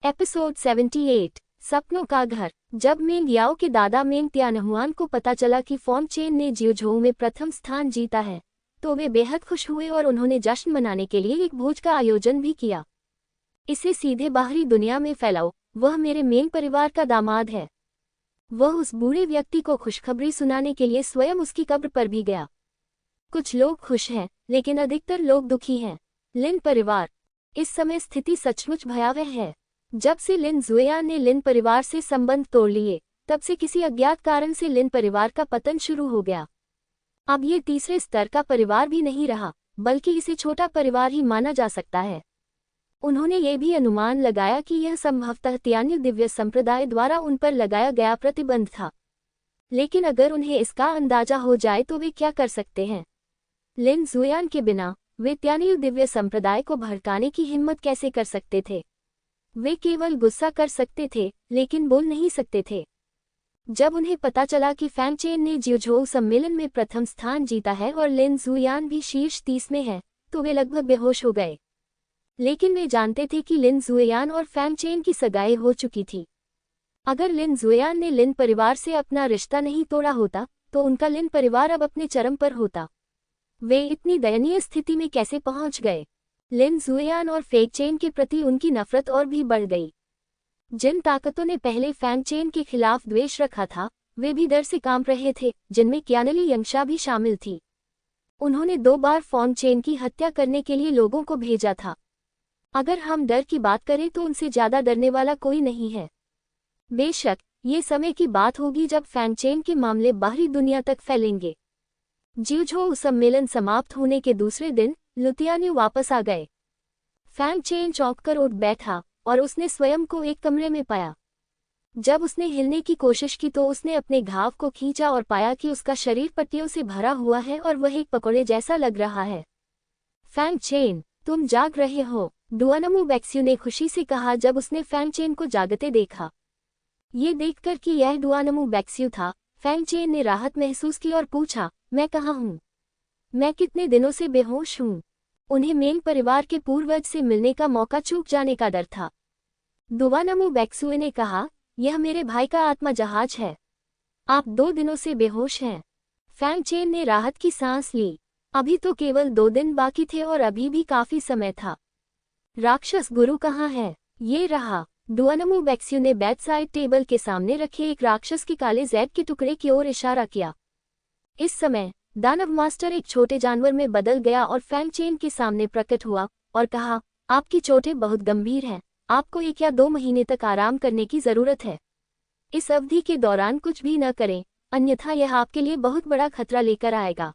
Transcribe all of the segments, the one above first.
Episode 78 सपनों का घर। जब मेंग याओ के दादा मेंग त्यानहुआन को पता चला कि फॉर्म चेन ने जियोझोउ में प्रथम स्थान जीता है तो वे बेहद खुश हुए और उन्होंने जश्न मनाने के लिए एक भोज का आयोजन भी किया। इसे सीधे बाहरी दुनिया में फैलाओ, वह मेरे मेंग परिवार का दामाद है। वह उस बूढ़े व्यक्ति को खुशखबरी सुनाने के लिए स्वयं उसकी कब्र पर भी गया। कुछ लोग खुश हैं लेकिन अधिकतर लोग दुखी हैं। लिन परिवार। इस समय स्थिति सचमुच भयावह है। जब से लिन जुएयान ने लिन परिवार से संबंध तोड़ लिए तब से किसी अज्ञात कारण से लिन परिवार का पतन शुरू हो गया। अब ये तीसरे स्तर का परिवार भी नहीं रहा बल्कि इसे छोटा परिवार ही माना जा सकता है। उन्होंने ये भी अनुमान लगाया कि यह संभवतः त्यान्य दिव्य संप्रदाय द्वारा उन पर लगाया गया प्रतिबंध था। लेकिन अगर उन्हें इसका अंदाजा हो जाए तो वे क्या कर सकते हैं? लिन जुएयान के बिना वे त्यान्य दिव्य संप्रदाय को भड़काने की हिम्मत कैसे कर सकते थे? वे केवल गुस्सा कर सकते थे लेकिन बोल नहीं सकते थे। जब उन्हें पता चला कि फैंग चेन ने जियोझोउ सम्मेलन में प्रथम स्थान जीता है और लिन जुएयान भी शीर्ष 30 में है तो वे लगभग बेहोश हो गए। लेकिन वे जानते थे कि लिन जुएयान और फैंग चेन की सगाई हो चुकी थी। अगर लिन जुएयान ने लिन परिवार से अपना रिश्ता नहीं तोड़ा होता तो उनका लिन परिवार अब अपने चरम पर होता। वे इतनी दयनीय स्थिति में कैसे पहुंच गए? लिन जुएयान और फैंग चेन के प्रति उनकी नफरत और भी बढ़ गई। जिन ताकतों ने पहले फैंग चेन के खिलाफ द्वेष रखा था वे भी डर से कांप रहे थे, जिनमें क्यानली यंगशा भी शामिल थी। उन्होंने 2 बार फॉर्म चेन की हत्या करने के लिए लोगों को भेजा था। अगर हम डर की बात करें तो उनसे ज्यादा डरने वाला कोई नहीं है। बेशक ये समय की बात होगी जब फैंग चेन के मामले बाहरी दुनिया तक फैलेंगे। जियोझोउ सम्मेलन समाप्त होने के दूसरे दिन लुतियान्यू वापस आ गए। फैंग चेन चौंककर उठ बैठा और उसने स्वयं को एक कमरे में पाया। जब उसने हिलने की कोशिश की तो उसने अपने घाव को खींचा और पाया कि उसका शरीर पट्टियों से भरा हुआ है और वह एक पकौड़े जैसा लग रहा है। फैंग चेन, तुम जाग रहे हो, डुआनमू बैक्स्यू ने खुशी से कहा जब उसने फैंग चेन को जागते देखा। ये देखकर कि यह डुआनमू बैक्स्यू था, फैंग चेन ने राहत महसूस की और पूछा, मैं कहाँ हूँ? मैं कितने दिनों से बेहोश हूँ? उन्हें मेंग परिवार के पूर्वज से मिलने का मौका चूक जाने का डर था। डुआनमू बैक्स्यू ने कहा, यह मेरे भाई का आत्मा जहाज है। आप 2 दिनों से बेहोश हैं। फैंग चेन ने राहत की सांस ली। अभी तो केवल 2 दिन बाकी थे और अभी भी काफी समय था। राक्षस गुरु कहाँ है? ये रहा। डुआनमू बैक्स्यू ने बेडसाइड टेबल के सामने रखे एक राक्षस के काले जैब के टुकड़े की ओर इशारा किया। इस समय दानव मास्टर एक छोटे जानवर में बदल गया और फैंग चेन के सामने प्रकट हुआ और कहा, आपकी चोटें बहुत गंभीर हैं, आपको 1 या 2 महीने तक आराम करने की जरूरत है। इस अवधि के दौरान कुछ भी न करें, अन्यथा यह आपके लिए बहुत बड़ा खतरा लेकर आएगा।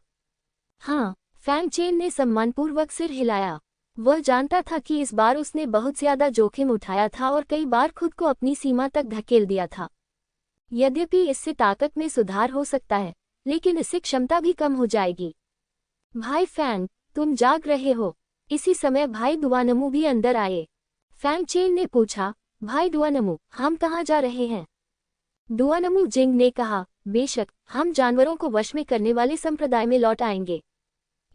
हाँ, फैंग चेन ने सम्मानपूर्वक सिर हिलाया। वह जानता था कि इस बार उसने बहुत ज्यादा जोखिम उठाया था और कई बार खुद को अपनी सीमा तक धकेल दिया था। यद्यपि इससे ताकत में सुधार हो सकता है लेकिन इससे क्षमता भी कम हो जाएगी। भाई फैंग, तुम जाग रहे हो? इसी समय भाई डुआनमू भी अंदर आए। फैंग चेन ने पूछा, भाई डुआनमू, हम कहाँ जा रहे हैं? डुआनमू जिंग ने कहा, बेशक, हम जानवरों को वश में करने वाले संप्रदाय में लौट आएंगे।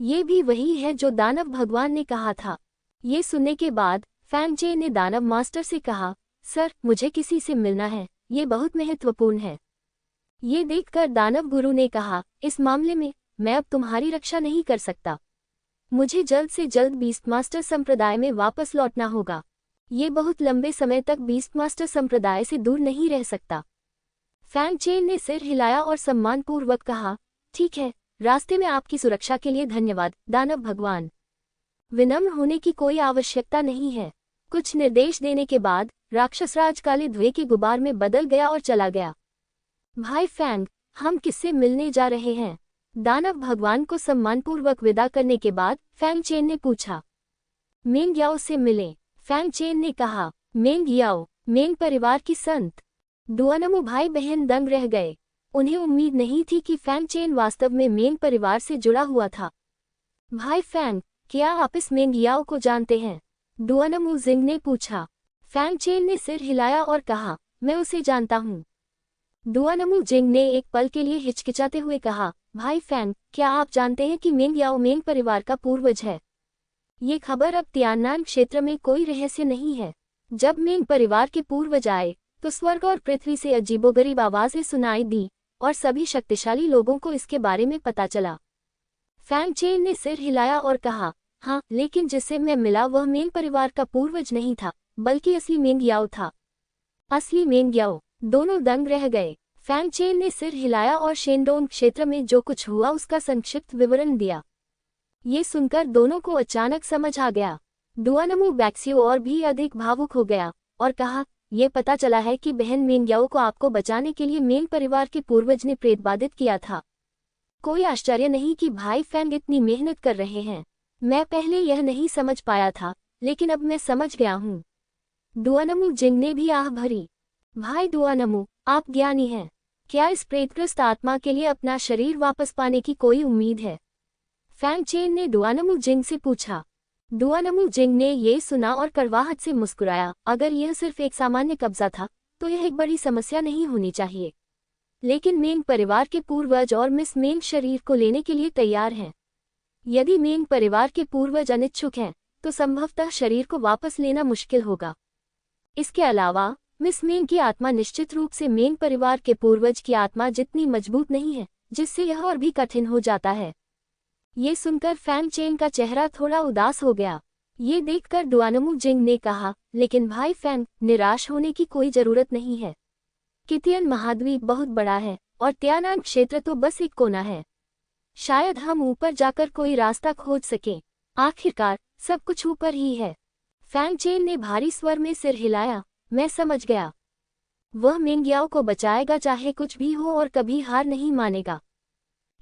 ये भी वही है जो दानव भगवान ने कहा था। ये सुनने के बाद फैंग चेन ने दानव मास्टर से कहा, सर, मुझे किसी से मिलना है, ये बहुत महत्वपूर्ण है। ये देखकर दानव गुरु ने कहा, इस मामले में मैं अब तुम्हारी रक्षा नहीं कर सकता। मुझे जल्द से जल्द बीस्ट मास्टर संप्रदाय में वापस लौटना होगा। ये बहुत लंबे समय तक बीस्ट मास्टर संप्रदाय से दूर नहीं रह सकता। फैंग चेन ने सिर हिलाया और सम्मानपूर्वक कहा, ठीक है, रास्ते में आपकी सुरक्षा के लिए धन्यवाद, दानव भगवान। विनम्र होने की कोई आवश्यकता नहीं है। कुछ निर्देश देने के बाद राक्षसराज काले धुएं के गुबार में बदल गया और चला गया। भाई फैंग, हम किससे मिलने जा रहे हैं? दानव भगवान को सम्मानपूर्वक विदा करने के बाद फैंग चेन ने पूछा। मेंग याओ से मिलें, फैंग चेन ने कहा। मेंग याओ, मेंग परिवार की संत। डुआनमू भाई बहन दंग रह गए। उन्हें उम्मीद नहीं थी कि फैंग चेन वास्तव में मेंग परिवार से जुड़ा हुआ था। भाई फैंग, क्या आप इस मेंग याओ को जानते हैं? डुआनमू जिंग ने पूछा। फैंग चेन ने सिर हिलाया और कहा, मैं उसे जानता हूँ। डुआनमू जिंग ने एक पल के लिए हिचकिचाते हुए कहा, भाई फैंग, क्या आप जानते हैं कि मेंग याओ मेंग परिवार का पूर्वज है? ये खबर अब तियाननान क्षेत्र में कोई रहस्य नहीं है। जब मेंग परिवार के पूर्वज आए तो स्वर्ग और पृथ्वी से अजीबोगरीब आवाजें सुनाई दी और सभी शक्तिशाली लोगों को इसके बारे में पता चला। फैंग चेन ने सिर हिलाया और कहा, हाँ, लेकिन जिससे मैं मिला वह मेंग परिवार का पूर्वज नहीं था, बल्कि असली मेंग याओ था। असली मेंग याओ? दोनों दंग रह गए। फैंग चेन ने सिर हिलाया और शेनडोंग क्षेत्र में जो कुछ हुआ उसका संक्षिप्त विवरण दिया। ये सुनकर दोनों को अचानक समझ आ गया। डुआनमू बैक्सियो और भी अधिक भावुक हो गया और कहा, ये पता चला है कि बहन मेंग याओ को आपको बचाने के लिए मेंग परिवार के पूर्वज ने प्रेतबाधित किया था। कोई आश्चर्य नहीं कि भाई फैंग इतनी मेहनत कर रहे हैं। मैं पहले यह नहीं समझ पाया था, लेकिन अब मैं समझ गया हूँ। डुआनमू जिंग ने भी आह भरी। भाई डुआनमू, आप ज्ञानी हैं। क्या इस प्रेतग्रस्त आत्मा के लिए अपना शरीर वापस पाने की कोई उम्मीद है? फैंग चेन ने डुआनमू जिंग से पूछा। डुआनमू जिंग ने ये सुना और कड़वाहट से मुस्कुराया। अगर यह सिर्फ एक सामान्य कब्जा था तो यह एक बड़ी समस्या नहीं होनी चाहिए, लेकिन मेंग परिवार के पूर्वज और मिस मेंग शरीर को लेने के लिए तैयार हैं। यदि मेंग परिवार के पूर्वज अनिच्छुक हैं तो संभवतः शरीर को वापस लेना मुश्किल होगा। इसके अलावा मिस मेंग की आत्मा निश्चित रूप से मेंग परिवार के पूर्वज की आत्मा जितनी मजबूत नहीं है, जिससे यह और भी कठिन हो जाता है। ये सुनकर फैंग चेन का चेहरा थोड़ा उदास हो गया। ये देखकर डुआनमू जिंग ने कहा, लेकिन भाई फैंग, निराश होने की कोई जरूरत नहीं है। कितियन महाद्वीप बहुत बड़ा है और त्यानान क्षेत्र तो बस एक कोना है। शायद हम ऊपर जाकर कोई रास्ता खोज सकें। आखिरकार सब कुछ ऊपर ही है। फैंग चेन ने भारी स्वर में सिर हिलाया। मैं समझ गया। वह मेंग याओ को बचाएगा, चाहे कुछ भी हो, और कभी हार नहीं मानेगा।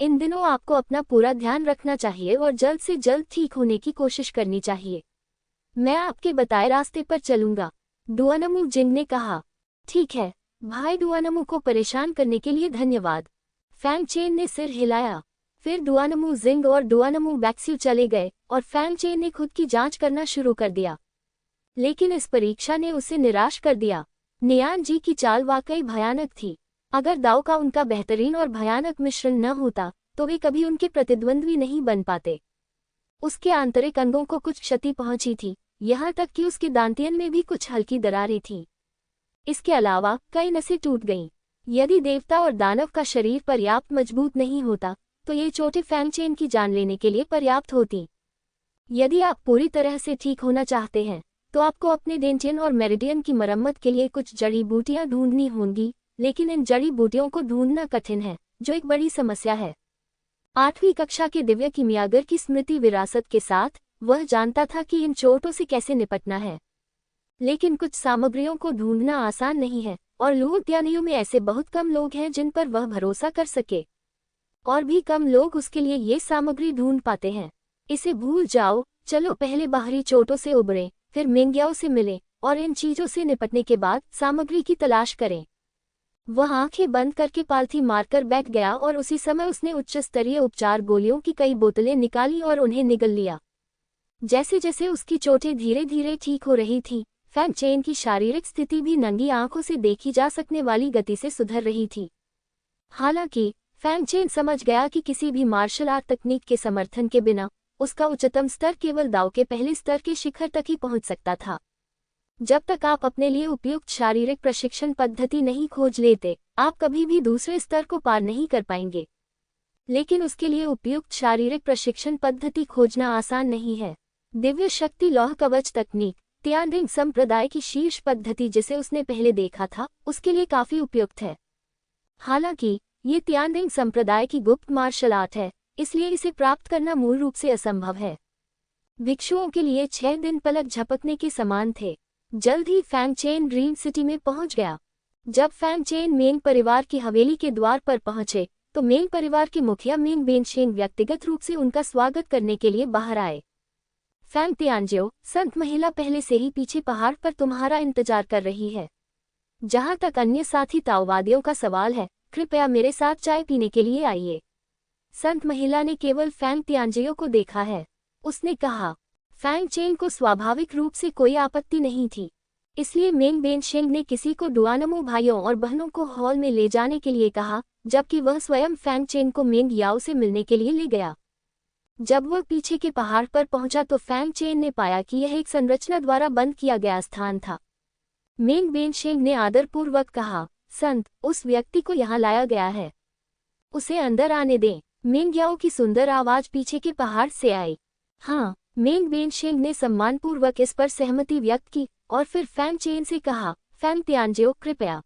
इन दिनों आपको अपना पूरा ध्यान रखना चाहिए और जल्द से जल्द ठीक होने की कोशिश करनी चाहिए। मैं आपके बताए रास्ते पर चलूंगा, डुआनमू जिंग ने कहा। ठीक है भाई, डुआनमू को परेशान करने के लिए धन्यवाद। फैंग चेन ने सिर हिलाया। फिर डुआनमू जिंग और डुआनमू बैक्सियो चले गए और फैंग चेन ने खुद की जांच करना शुरू कर दिया। लेकिन इस परीक्षा ने उसे निराश कर दिया। नियान जी की चाल वाकई भयानक थी। अगर दाव का उनका बेहतरीन और भयानक मिश्रण न होता तो वे कभी उनके प्रतिद्वंद्वी नहीं बन पाते। उसके आंतरिक अंगों को कुछ क्षति पहुंची थी, यहाँ तक कि उसके दांतियन में भी कुछ हल्की दरारें थीं। इसके अलावा कई नसें टूट गईं। यदि देवता और दानव का शरीर पर्याप्त मजबूत नहीं होता तो ये चोटें फैंग चेन की जान लेने के लिए पर्याप्त होती। यदि आप पूरी तरह से ठीक होना चाहते हैं तो आपको अपने डेंटियन और मेरिडियन की मरम्मत के लिए कुछ जड़ी बूटियां ढूंढनी होंगी, लेकिन इन जड़ी बूटियों को ढूंढना कठिन है, जो एक बड़ी समस्या है। 8वीं कक्षा के दिव्य किमियागर की स्मृति विरासत के साथ वह जानता था कि इन चोटों से कैसे निपटना है। लेकिन कुछ सामग्रियों को ढूंढना आसान नहीं है और लुओटियानियों में ऐसे बहुत कम लोग हैं जिन पर वह भरोसा कर सके, और भी कम लोग उसके लिए ये सामग्री ढूंढ पाते हैं। इसे भूल जाओ, चलो पहले बाहरी चोटों से उबरें, फिर मेंग याओ से मिलें और इन चीजों से निपटने के बाद सामग्री की तलाश करें। वह आंखें बंद करके पालथी मारकर बैठ गया और उसी समय उसने उच्च स्तरीय उपचार गोलियों की कई बोतलें निकाली और उन्हें निगल लिया। जैसे जैसे उसकी चोटें धीरे धीरे ठीक हो रही थीं, फैंग चेन की शारीरिक स्थिति भी नंगी आंखों से देखी जा सकने वाली गति से सुधर रही थी। हालांकि फैंग चेन समझ गया कि किसी भी मार्शल आर्ट तकनीक के समर्थन के बिना उसका उच्चतम स्तर केवल दाव के पहले स्तर के शिखर तक ही पहुंच सकता था। जब तक आप अपने लिए उपयुक्त शारीरिक प्रशिक्षण पद्धति नहीं खोज लेते, आप कभी भी दूसरे स्तर को पार नहीं कर पाएंगे। लेकिन उसके लिए उपयुक्त शारीरिक प्रशिक्षण पद्धति खोजना आसान नहीं है। दिव्य शक्ति लौह कवच तकनीक, त्यानरिंग संप्रदाय की शीर्ष पद्धति जिसे उसने पहले देखा था, उसके लिए काफी उपयुक्त है। हालांकि ये त्यानरिंग संप्रदाय की गुप्त मार्शल आर्ट है, इसलिए इसे प्राप्त करना मूल रूप से असंभव है। भिक्षुओं के लिए 6 दिन पलक झपकने के समान थे। जल्द ही फैंग चेन ड्रीम सिटी में पहुंच गया। जब फैंग चेन मेंग परिवार की हवेली के द्वार पर पहुंचे तो मेंग परिवार के मुखिया मेंग बेनशेंग व्यक्तिगत रूप से उनका स्वागत करने के लिए बाहर आए। फैंग तियानजियो, संत महिला पहले से ही पीछे पहाड़ पर तुम्हारा इंतजार कर रही है। जहां तक अन्य साथी ताओवादियों का सवाल है, कृपया मेरे साथ चाय पीने के लिए आइए। संत महिला ने केवल फैंग तियानजियो को देखा है। उसने कहा। फैंग चेन को स्वाभाविक रूप से कोई आपत्ति नहीं थी, इसलिए मेंग बेनशेंग ने किसी को डुआनमू भाइयों और बहनों को हॉल में ले जाने के लिए कहा, जबकि वह स्वयं फैंग चेन को मेंग याओ से मिलने के लिए ले गया। जब वह पीछे के पहाड़ पर पहुंचा तो फैंग चेन ने पाया कि यह एक संरचना द्वारा बंद किया गया स्थान था, मेंग बेनशेंग ने आदरपूर्वक कहा, संत, उस व्यक्ति को यहाँ लाया गया है, उसे अंदर आने दें। मेंग याओ की सुंदर आवाज पीछे के पहाड़ से आई। हाँ, मेंग बेनशेंग ने सम्मानपूर्वक इस पर सहमति व्यक्त की और फिर फैंग चेन से कहा, फैंग तियानजियो, कृपया।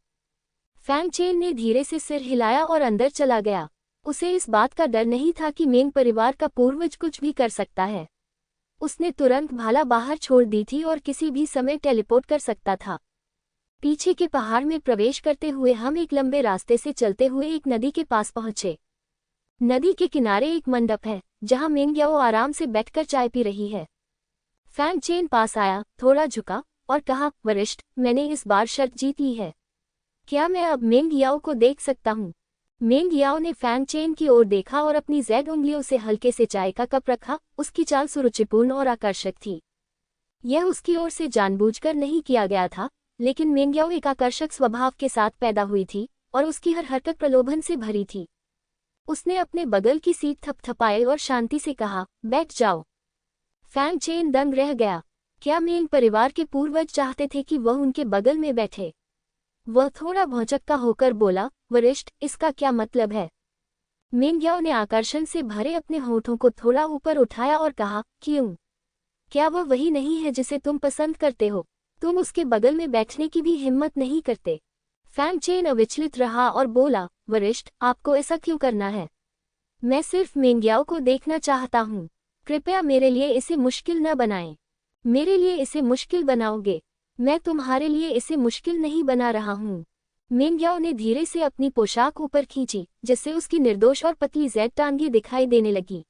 फैंग चेन ने धीरे से सिर हिलाया और अंदर चला गया। उसे इस बात का डर नहीं था कि मेंग परिवार का पूर्वज कुछ भी कर सकता है। उसने तुरंत भाला बाहर छोड़ दी थी और किसी भी समय टेलीपोर्ट कर सकता था। पीछे के पहाड़ में प्रवेश करते हुए हम एक लंबे रास्ते से चलते हुए एक नदी के पास पहुंचे। नदी के किनारे एक मंडप है जहां मेंग याओ आराम से बैठकर चाय पी रही है। फैंग चेन पास आया, थोड़ा झुका और कहा, वरिष्ठ, मैंने इस बार शर्त जीत ली है। क्या मैं अब मेंग याओ को देख सकता हूँ? मेंग याओ ने फैंग चेन की ओर देखा और अपनी ज़ेड उंगलियों से हल्के से चाय का कप रखा। उसकी चाल सुरुचिपूर्ण और आकर्षक थी। यह उसकी ओर से जानबूझकर नहीं किया गया था, लेकिन मेंग याओ एक आकर्षक स्वभाव के साथ पैदा हुई थी और उसकी हर हरकत प्रलोभन से भरी थी। उसने अपने बगल की सीट थपथपाई और शांति से कहा, बैठ जाओ। फैंग चेन दंग रह गया। क्या मेंग परिवार के पूर्वज चाहते थे कि वह उनके बगल में बैठे? वह थोड़ा भौचक्का होकर बोला, वरिष्ठ, इसका क्या मतलब है? मेंग याओ ने आकर्षण से भरे अपने होठों को थोड़ा ऊपर उठाया और कहा, क्यों? क्या वह वही नहीं है जिसे तुम पसंद करते हो? तुम उसके बगल में बैठने की भी हिम्मत नहीं करते। फैंग चेन अविचलित रहा और बोला, वरिष्ठ, आपको ऐसा क्यों करना है? मैं सिर्फ मेंग याओ को देखना चाहता हूँ। कृपया मेरे लिए इसे मुश्किल न बनाएं। मेरे लिए इसे मुश्किल बनाओगे? मैं तुम्हारे लिए इसे मुश्किल नहीं बना रहा हूँ। मेंग याओ ने धीरे से अपनी पोशाक ऊपर खींची, जिससे उसकी निर्दोष और पतली ज़ेड टांगें दिखाई देने लगी।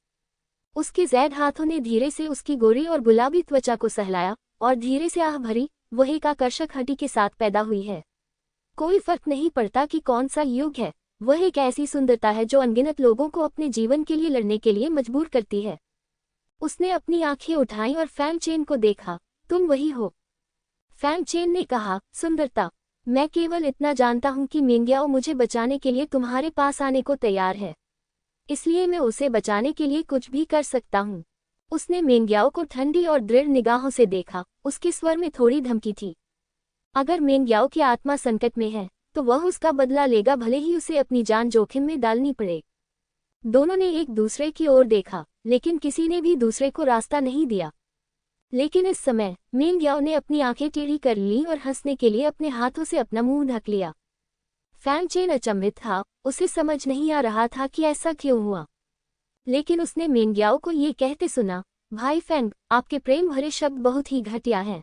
उसके ज़ेड हाथों ने धीरे से उसकी गोरी और गुलाबी त्वचा को सहलाया और धीरे से आह भरी। वह एक आकर्षक हड्डी के साथ पैदा हुई है। कोई फर्क नहीं पड़ता कि कौन सा युग है, वह एक ऐसी सुंदरता है जो अनगिनत लोगों को अपने जीवन के लिए लड़ने के लिए मजबूर करती है। उसने अपनी आंखें उठाईं और फैंग चेन को देखा, तुम वही हो? फैंग चेन ने कहा, सुंदरता, मैं केवल इतना जानता हूं कि मेंग याओ मुझे बचाने के लिए तुम्हारे पास आने को तैयार है, इसलिए मैं उसे बचाने के लिए कुछ भी कर सकता हूं। उसने मेंग याओ को ठंडी और दृढ़ निगाहों से देखा। उसके स्वर में थोड़ी धमकी थी। अगर मेंग याओ की आत्मा संकट में है तो वह उसका बदला लेगा, भले ही उसे अपनी जान जोखिम में डालनी पड़े। दोनों ने एक दूसरे की ओर देखा, लेकिन किसी ने भी दूसरे को रास्ता नहीं दिया। लेकिन इस समय मेंग याओ ने अपनी आंखें टेढ़ी कर लीं और हंसने के लिए अपने हाथों से अपना मुंह ढक लिया। फैंग चेन अचंभित था, उसे समझ नहीं आ रहा था कि ऐसा क्यों हुआ। लेकिन उसने मेंग याओ को ये कहते सुना, भाई फैंग, आपके प्रेम भरे शब्द बहुत ही घटिया हैं।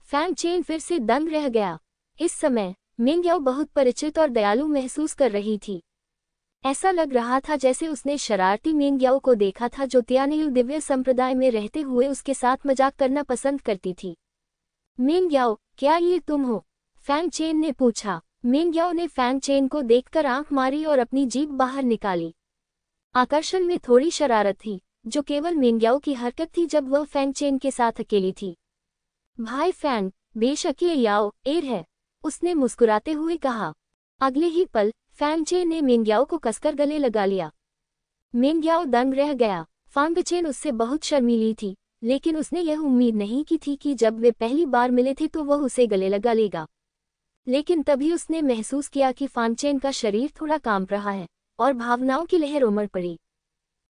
फैंग चेन फिर से दंग रह गया। इस समय मेंग याओ बहुत परिचित और दयालु महसूस कर रही थी। ऐसा लग रहा था जैसे उसने शरारती मेंग याओ को देखा था, जो तियानयु दिव्य संप्रदाय में रहते हुए उसके साथ मजाक करना पसंद करती थी। मेंग याओ, क्या ये तुम हो? फैंग चेन ने पूछा। मेंग याओ ने फैंग चेन को देखकर आंख मारी और अपनी जीभ बाहर निकाली। आकर्षण में थोड़ी शरारत थी, जो केवल मेंग याओ की हरकत थी जब वह फैंग चेन के साथ अकेली थी। भाई फैंग, बेशक ये याओ एर है, उसने मुस्कुराते हुए कहा। अगले ही पल फैंग चेन ने मेंग याओ को कसकर गले लगा लिया। मेंग याओ दंग रह गया। फैंग चेन उससे बहुत शर्मीली थी, लेकिन उसने यह उम्मीद नहीं की थी कि जब वे पहली बार मिले थे तो वह उसे गले लगा लेगा। लेकिन तभी उसने महसूस किया कि फैंग चेन का शरीर थोड़ा कांप रहा है और भावनाओं की लहर उमड़ पड़ी।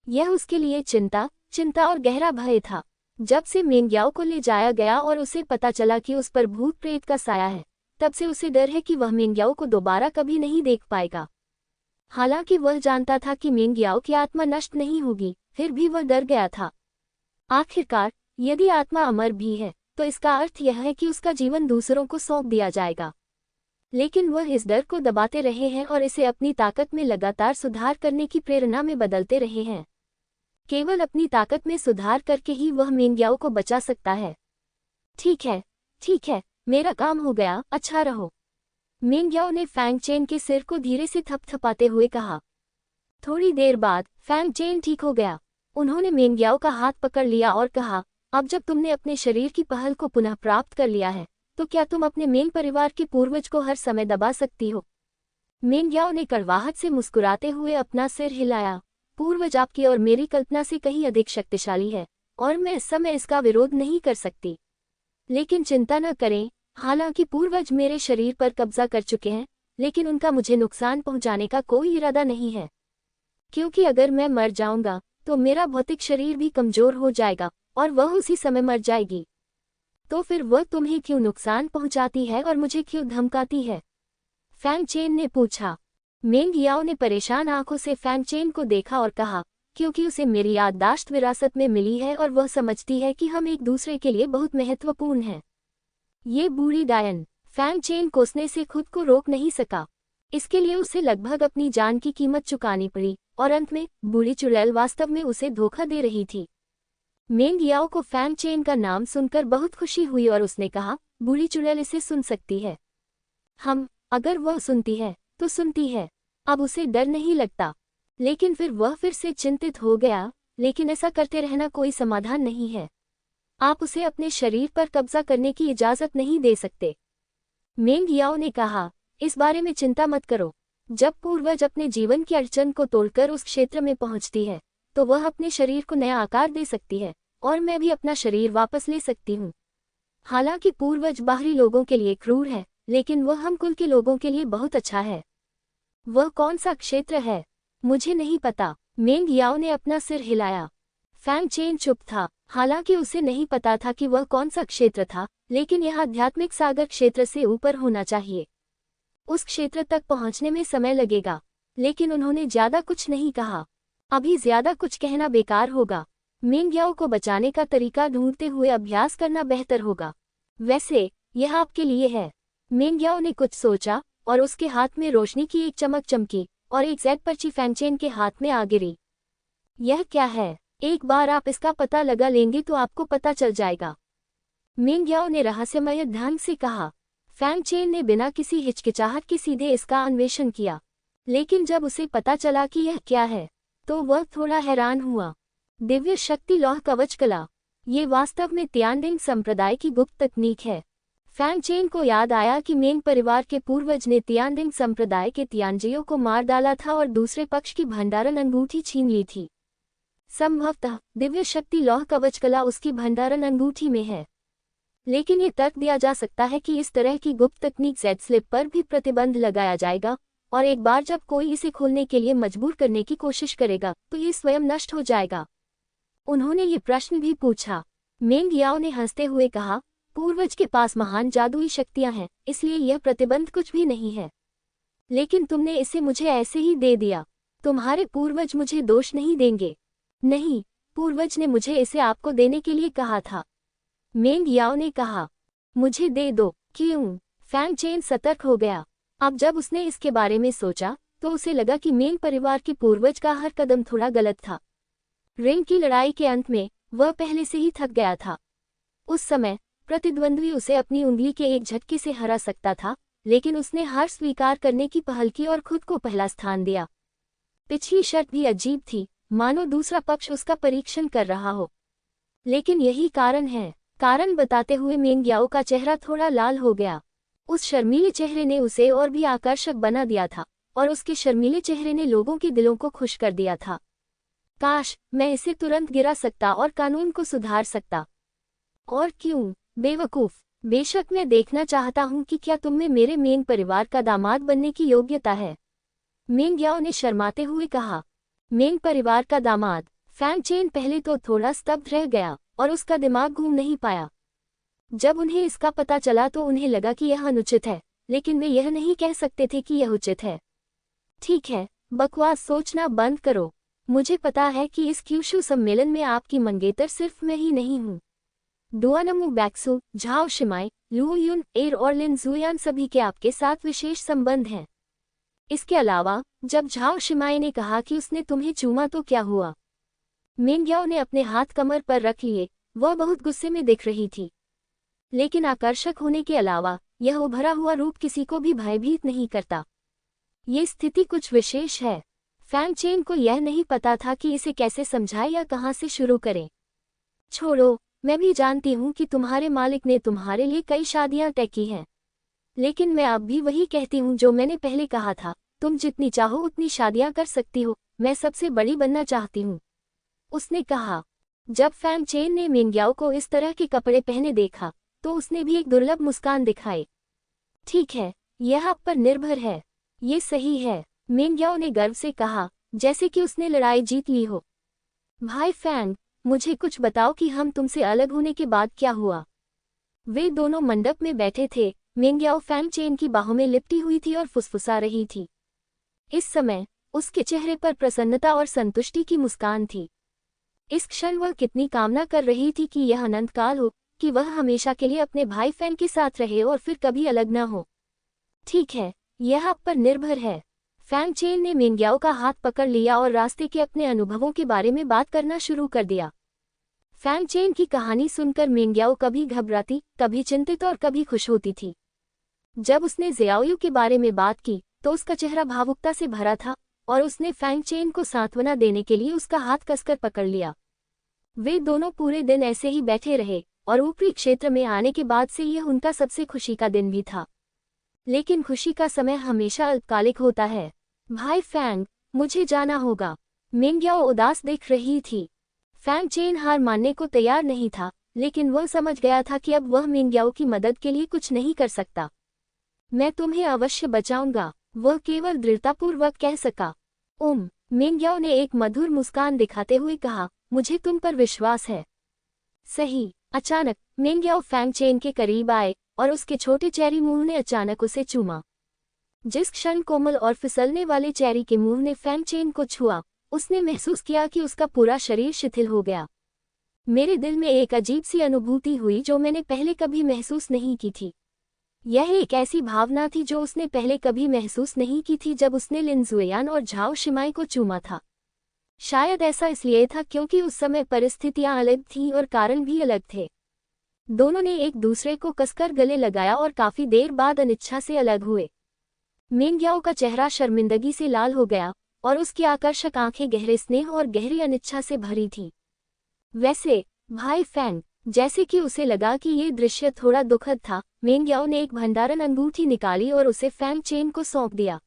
यह उसके लिए चिंता और गहरा भय था। जब से मेंग याओ को ले जाया गया और उसे पता चला कि उस पर भूत प्रेत का साया है, तब से उसे डर है कि वह मेंग याओ को दोबारा कभी नहीं देख पाएगा। हालांकि वह जानता था कि मेंग याओ की आत्मा नष्ट नहीं होगी, फिर भी वह डर गया था। आखिरकार, यदि आत्मा अमर भी है तो इसका अर्थ यह है कि उसका जीवन दूसरों को सौंप दिया जाएगा। लेकिन वह इस डर को दबाते रहे हैं और इसे अपनी ताकत में लगातार सुधार करने की प्रेरणा में बदलते रहे हैं। केवल अपनी ताकत में सुधार करके ही वह मेंग याओ को बचा सकता है। ठीक है, मेरा काम हो गया, अच्छा रहो। मेंग याओ ने फैंग चेन के सिर को धीरे से थपथपाते हुए कहा। थोड़ी देर बाद फैंग चेन ठीक हो गया। उन्होंने मेंग याओ का हाथ पकड़ लिया और कहा, अब जब तुमने अपने शरीर की पहल को पुनः प्राप्त कर लिया है, तो क्या तुम अपने मेंग परिवार के पूर्वज को हर समय दबा सकती हो? मेंग याओ ने कड़वाहट से मुस्कुराते हुए अपना सिर हिलाया। पूर्वज आपकी और मेरी कल्पना से कहीं अधिक शक्तिशाली है, और मैं इस समय इसका विरोध नहीं कर सकती। लेकिन चिंता न करें, हालांकि पूर्वज मेरे शरीर पर कब्जा कर चुके हैं, लेकिन उनका मुझे नुकसान पहुंचाने का कोई इरादा नहीं है, क्योंकि अगर मैं मर जाऊंगा तो मेरा भौतिक शरीर भी कमजोर हो जाएगा और वह उसी समय मर जाएगी। तो फिर वह तुम्हें क्यों नुकसान पहुंचाती है और मुझे क्यों धमकाती है? फैंग चेन ने पूछा। मेंग याओ ने परेशान आंखों से फैंग चेन को देखा और कहा, क्योंकि उसे मेरी याददाश्त विरासत में मिली है और वह समझती है कि हम एक दूसरे के लिए बहुत महत्वपूर्ण हैं। ये बूढ़ी डायन, फैंग चेन कोसने से खुद को रोक नहीं सका। इसके लिए उसे लगभग अपनी जान की कीमत चुकानी पड़ी और अंत में बूढ़ी चुड़ैल वास्तव में उसे धोखा दे रही थी। मेंग याओ को फैंग चेन का नाम सुनकर बहुत खुशी हुई और उसने कहा, बूढ़ी चुड़ैल इसे सुन सकती है। अगर वह सुनती है तो सुनती है। अब उसे डर नहीं लगता। लेकिन फिर वह फिर से चिंतित हो गया, लेकिन ऐसा करते रहना कोई समाधान नहीं है। आप उसे अपने शरीर पर कब्जा करने की इजाजत नहीं दे सकते। मेंग याओ ने कहा, इस बारे में चिंता मत करो। जब पूर्वज अपने जीवन की अड़चन को तोड़कर उस क्षेत्र में पहुंचती है तो वह अपने शरीर को नया आकार दे सकती है और मैं भी अपना शरीर वापस ले सकती हूँ। हालांकि पूर्वज बाहरी लोगों के लिए क्रूर है, लेकिन वह हम कुल के लोगों के लिए बहुत अच्छा है। वह कौन सा क्षेत्र है? मुझे नहीं पता। मेंग याओ ने अपना सिर हिलाया। फैंग चेन चुप था। हालांकि उसे नहीं पता था कि वह कौन सा क्षेत्र था, लेकिन यह आध्यात्मिक सागर क्षेत्र से ऊपर होना चाहिए। उस क्षेत्र तक पहुंचने में समय लगेगा। लेकिन उन्होंने ज्यादा कुछ नहीं कहा। अभी ज्यादा कुछ कहना बेकार होगा। मेंग याओ को बचाने का तरीका ढूंढते हुए अभ्यास करना बेहतर होगा। वैसे यह आपके लिए है। मेंग याओ ने कुछ सोचा और उसके हाथ में रोशनी की एक चमक चमकी और एक जेड पर्ची फैंग चेन के हाथ में आ गिरी। यह क्या है? एक बार आप इसका पता लगा लेंगे तो आपको पता चल जाएगा, मेंग याओ ने रहस्यमय ढंग से कहा। फैंग चेन ने बिना किसी हिचकिचाहट के सीधे इसका अन्वेषण किया, लेकिन जब उसे पता चला कि यह क्या है तो वह थोड़ा हैरान हुआ। दिव्य शक्ति लौह कवच कला। ये वास्तव में तियानडिंग संप्रदाय की गुप्त तकनीक है। फैंग चेन को याद आया कि मेंग परिवार के पूर्वज ने तियानडिंग संप्रदाय के तियानजियों को मार डाला था और दूसरे पक्ष की भंडारण अंगूठी छीन ली थी। संभवतः दिव्य शक्ति लौह कवच कला उसकी भंडारण अंगूठी में है। लेकिन ये तर्क दिया जा सकता है कि इस तरह की गुप्त तकनीक जेड स्लिप पर भी प्रतिबंध लगाया जाएगा और एक बार जब कोई इसे खोलने के लिए मजबूर करने की कोशिश करेगा तो ये स्वयं नष्ट हो जाएगा। उन्होंने ये प्रश्न भी पूछा। मेंग याओ ने हंसते हुए कहा, पूर्वज के पास महान जादुई शक्तियां हैं, इसलिए यह प्रतिबंध कुछ भी नहीं है। लेकिन तुमने इसे मुझे ऐसे ही दे दिया। तुम्हारे पूर्वज मुझे दोष नहीं देंगे। नहीं, पूर्वज ने मुझे इसे आपको देने के लिए कहा था, मेंग याओ ने कहा। मुझे दे दो। क्यों? फैंग चेन सतर्क हो गया। अब जब उसने इसके बारे में सोचा तो उसे लगा कि मेंग परिवार के पूर्वज का हर कदम थोड़ा गलत था। रिंग की लड़ाई के अंत में वह पहले से ही थक गया था। उस समय प्रतिद्वंद्वी उसे अपनी उंगली के एक झटके से हरा सकता था, लेकिन उसने हार स्वीकार करने की पहल की और खुद को पहला स्थान दिया। पिछली शर्त भी अजीब थी, मानो दूसरा पक्ष उसका परीक्षण कर रहा हो। लेकिन यही कारण है। कारण बताते हुए मेंग याओ का चेहरा थोड़ा लाल हो गया। उस शर्मीले चेहरे ने उसे और भी आकर्षक बना दिया था और उसके शर्मीले चेहरे ने लोगों के दिलों को खुश कर दिया था। काश मैं इसे तुरंत गिरा सकता और कानून को सुधार सकता। और क्यों, बेवकूफ। बेशक मैं देखना चाहता हूं कि क्या तुम में मेरे मेंग परिवार का दामाद बनने की योग्यता है, मेंग याओ ने शर्माते हुए कहा। मेंग परिवार का दामाद? फैंग चेन पहले तो थोड़ा स्तब्ध रह गया और उसका दिमाग घूम नहीं पाया। जब उन्हें इसका पता चला तो उन्हें लगा कि यह अनुचित है, लेकिन वे यह नहीं कह सकते थे कि यह उचित है। ठीक है, बकवास सोचना बंद करो। मुझे पता है कि इस क्यूशू सम्मेलन में आपकी मंगेतर सिर्फ मैं ही नहीं हूँ। डुआनमू बैक्सू, झाओ शिमाई, लू युन, एर और लिन जुयान सभी के आपके साथ विशेष संबंध हैं। इसके अलावा जब झाओ शिमाई ने कहा कि उसने तुम्हें चूमा तो क्या हुआ? मेंग याओ ने अपने हाथ कमर पर रख लिए। वह बहुत गुस्से में दिख रही थी, लेकिन आकर्षक होने के अलावा यह उभरा हुआ रूप किसी को भी भयभीत नहीं करता। ये स्थिति कुछ विशेष है। फैंग चेन को यह नहीं पता था कि इसे कैसे समझाए या कहाँ से शुरू करें। छोड़ो, मैं भी जानती हूँ कि तुम्हारे मालिक ने तुम्हारे लिए कई शादियाँ तय की हैं, लेकिन मैं अब भी वही कहती हूँ जो मैंने पहले कहा था, तुम जितनी चाहो उतनी शादियाँ कर सकती हो, मैं सबसे बड़ी बनना चाहती हूँ, उसने कहा। जब फैंग चेन ने मेंग याओ को इस तरह के कपड़े पहने देखा तो उसने भी एक दुर्लभ मुस्कान दिखाई। ठीक है, यह आप पर निर्भर है। ये सही है, मेंग याओ ने गर्व से कहा, जैसे कि उसने लड़ाई जीत ली हो। भाई फैंग, मुझे कुछ बताओ कि हम तुमसे अलग होने के बाद क्या हुआ। वे दोनों मंडप में बैठे थे। मेंग याओ फैंग चेन की बाहों में लिपटी हुई थी और फुसफुसा रही थी। इस समय उसके चेहरे पर प्रसन्नता और संतुष्टि की मुस्कान थी। इस क्षण वह कितनी कामना कर रही थी कि यह अनंतकाल हो, कि वह हमेशा के लिए अपने भाई फैंग के साथ रहे और फिर कभी अलग न हो। ठीक है, यह आप पर निर्भर है। फैंग चेन ने मेंग याओ का हाथ पकड़ लिया और रास्ते के अपने अनुभवों के बारे में बात करना शुरू कर दिया। फैंग चेन की कहानी सुनकर मेंग याओ कभी घबराती, कभी चिंतित और कभी खुश होती थी। जब उसने ज़ियाओयू के बारे में बात की तो उसका चेहरा भावुकता से भरा था और उसने फैंग चेन को सांत्वना देने के लिए उसका हाथ कसकर पकड़ लिया। वे दोनों पूरे दिन ऐसे ही बैठे रहे और ऊपरी क्षेत्र में आने के बाद से यह उनका सबसे खुशी का दिन भी था। लेकिन खुशी का समय हमेशा अल्पकालिक होता है। भाई फैंग, मुझे जाना होगा। मेंग याओ उदास दिख रही थी। फैंग चेन हार मानने को तैयार नहीं था, लेकिन वह समझ गया था कि अब वह मेंग याओ की मदद के लिए कुछ नहीं कर सकता। मैं तुम्हें अवश्य बचाऊंगा, वह केवल दृढ़तापूर्वक कह सका। मेंग याओ ने एक मधुर मुस्कान दिखाते हुए कहा, मुझे तुम पर विश्वास है। सही। अचानक मेंग याओ फैंग चेन के करीब आए और उसके छोटे चेरी मुंह ने अचानक उसे चूमा। जिस क्षण कोमल और फिसलने वाले चेरी के मुंह ने फैंग चेन को छुआ, उसने महसूस किया कि उसका पूरा शरीर शिथिल हो गया। मेरे दिल में एक अजीब सी अनुभूति हुई जो मैंने पहले कभी महसूस नहीं की थी। यह एक ऐसी भावना थी जो उसने पहले कभी महसूस नहीं की थी जब उसने लिन ज़ुएयान और झाओ शिमाई को चूमा था। शायद ऐसा इसलिए था क्योंकि उस समय परिस्थितियां अलग थीं और कारण भी अलग थे। दोनों ने एक दूसरे को कसकर गले लगाया और काफी देर बाद अनिच्छा से अलग हुए। मेंग याओ का चेहरा शर्मिंदगी से लाल हो गया और उसकी आकर्षक आंखें गहरे स्नेह और गहरी अनिच्छा से भरी थीं। वैसे, भाई फैंग, जैसे कि उसे लगा कि ये दृश्य थोड़ा दुखद था, मेंग याओ ने एक भंडारण अंगूठी निकाली और उसे फैंग चेन को सौंप दिया।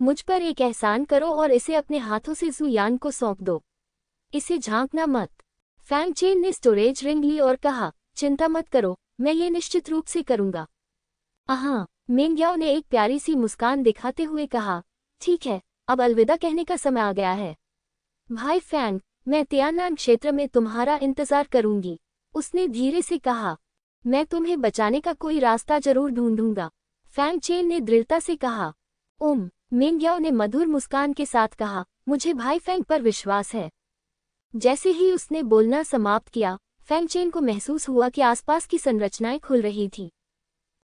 मुझ पर एक एहसान करो और इसे अपने हाथों से ज़ुयान को सौंप दो। इसे झांकना मत। फैंग चेन ने स्टोरेज रिंग ली और कहा, चिंता मत करो, मैं ये निश्चित रूप से करूंगा। हाँ, मेंग याओ ने एक प्यारी सी मुस्कान दिखाते हुए कहा, ठीक है, अब अलविदा कहने का समय आ गया है। भाई फैंग, मैं तियाननान क्षेत्र में तुम्हारा इंतजार करूंगी, उसने धीरे से कहा। मैं तुम्हें बचाने का कोई रास्ता जरूर ढूंढूंगा, फैंग चेन ने दृढ़ता से कहा। मेंग याओ ने मधुर मुस्कान के साथ कहा, मुझे भाई फैंग पर विश्वास है। जैसे ही उसने बोलना समाप्त किया, फैंग चेन को महसूस हुआ कि आसपास की संरचनाएं खुल रही थीं।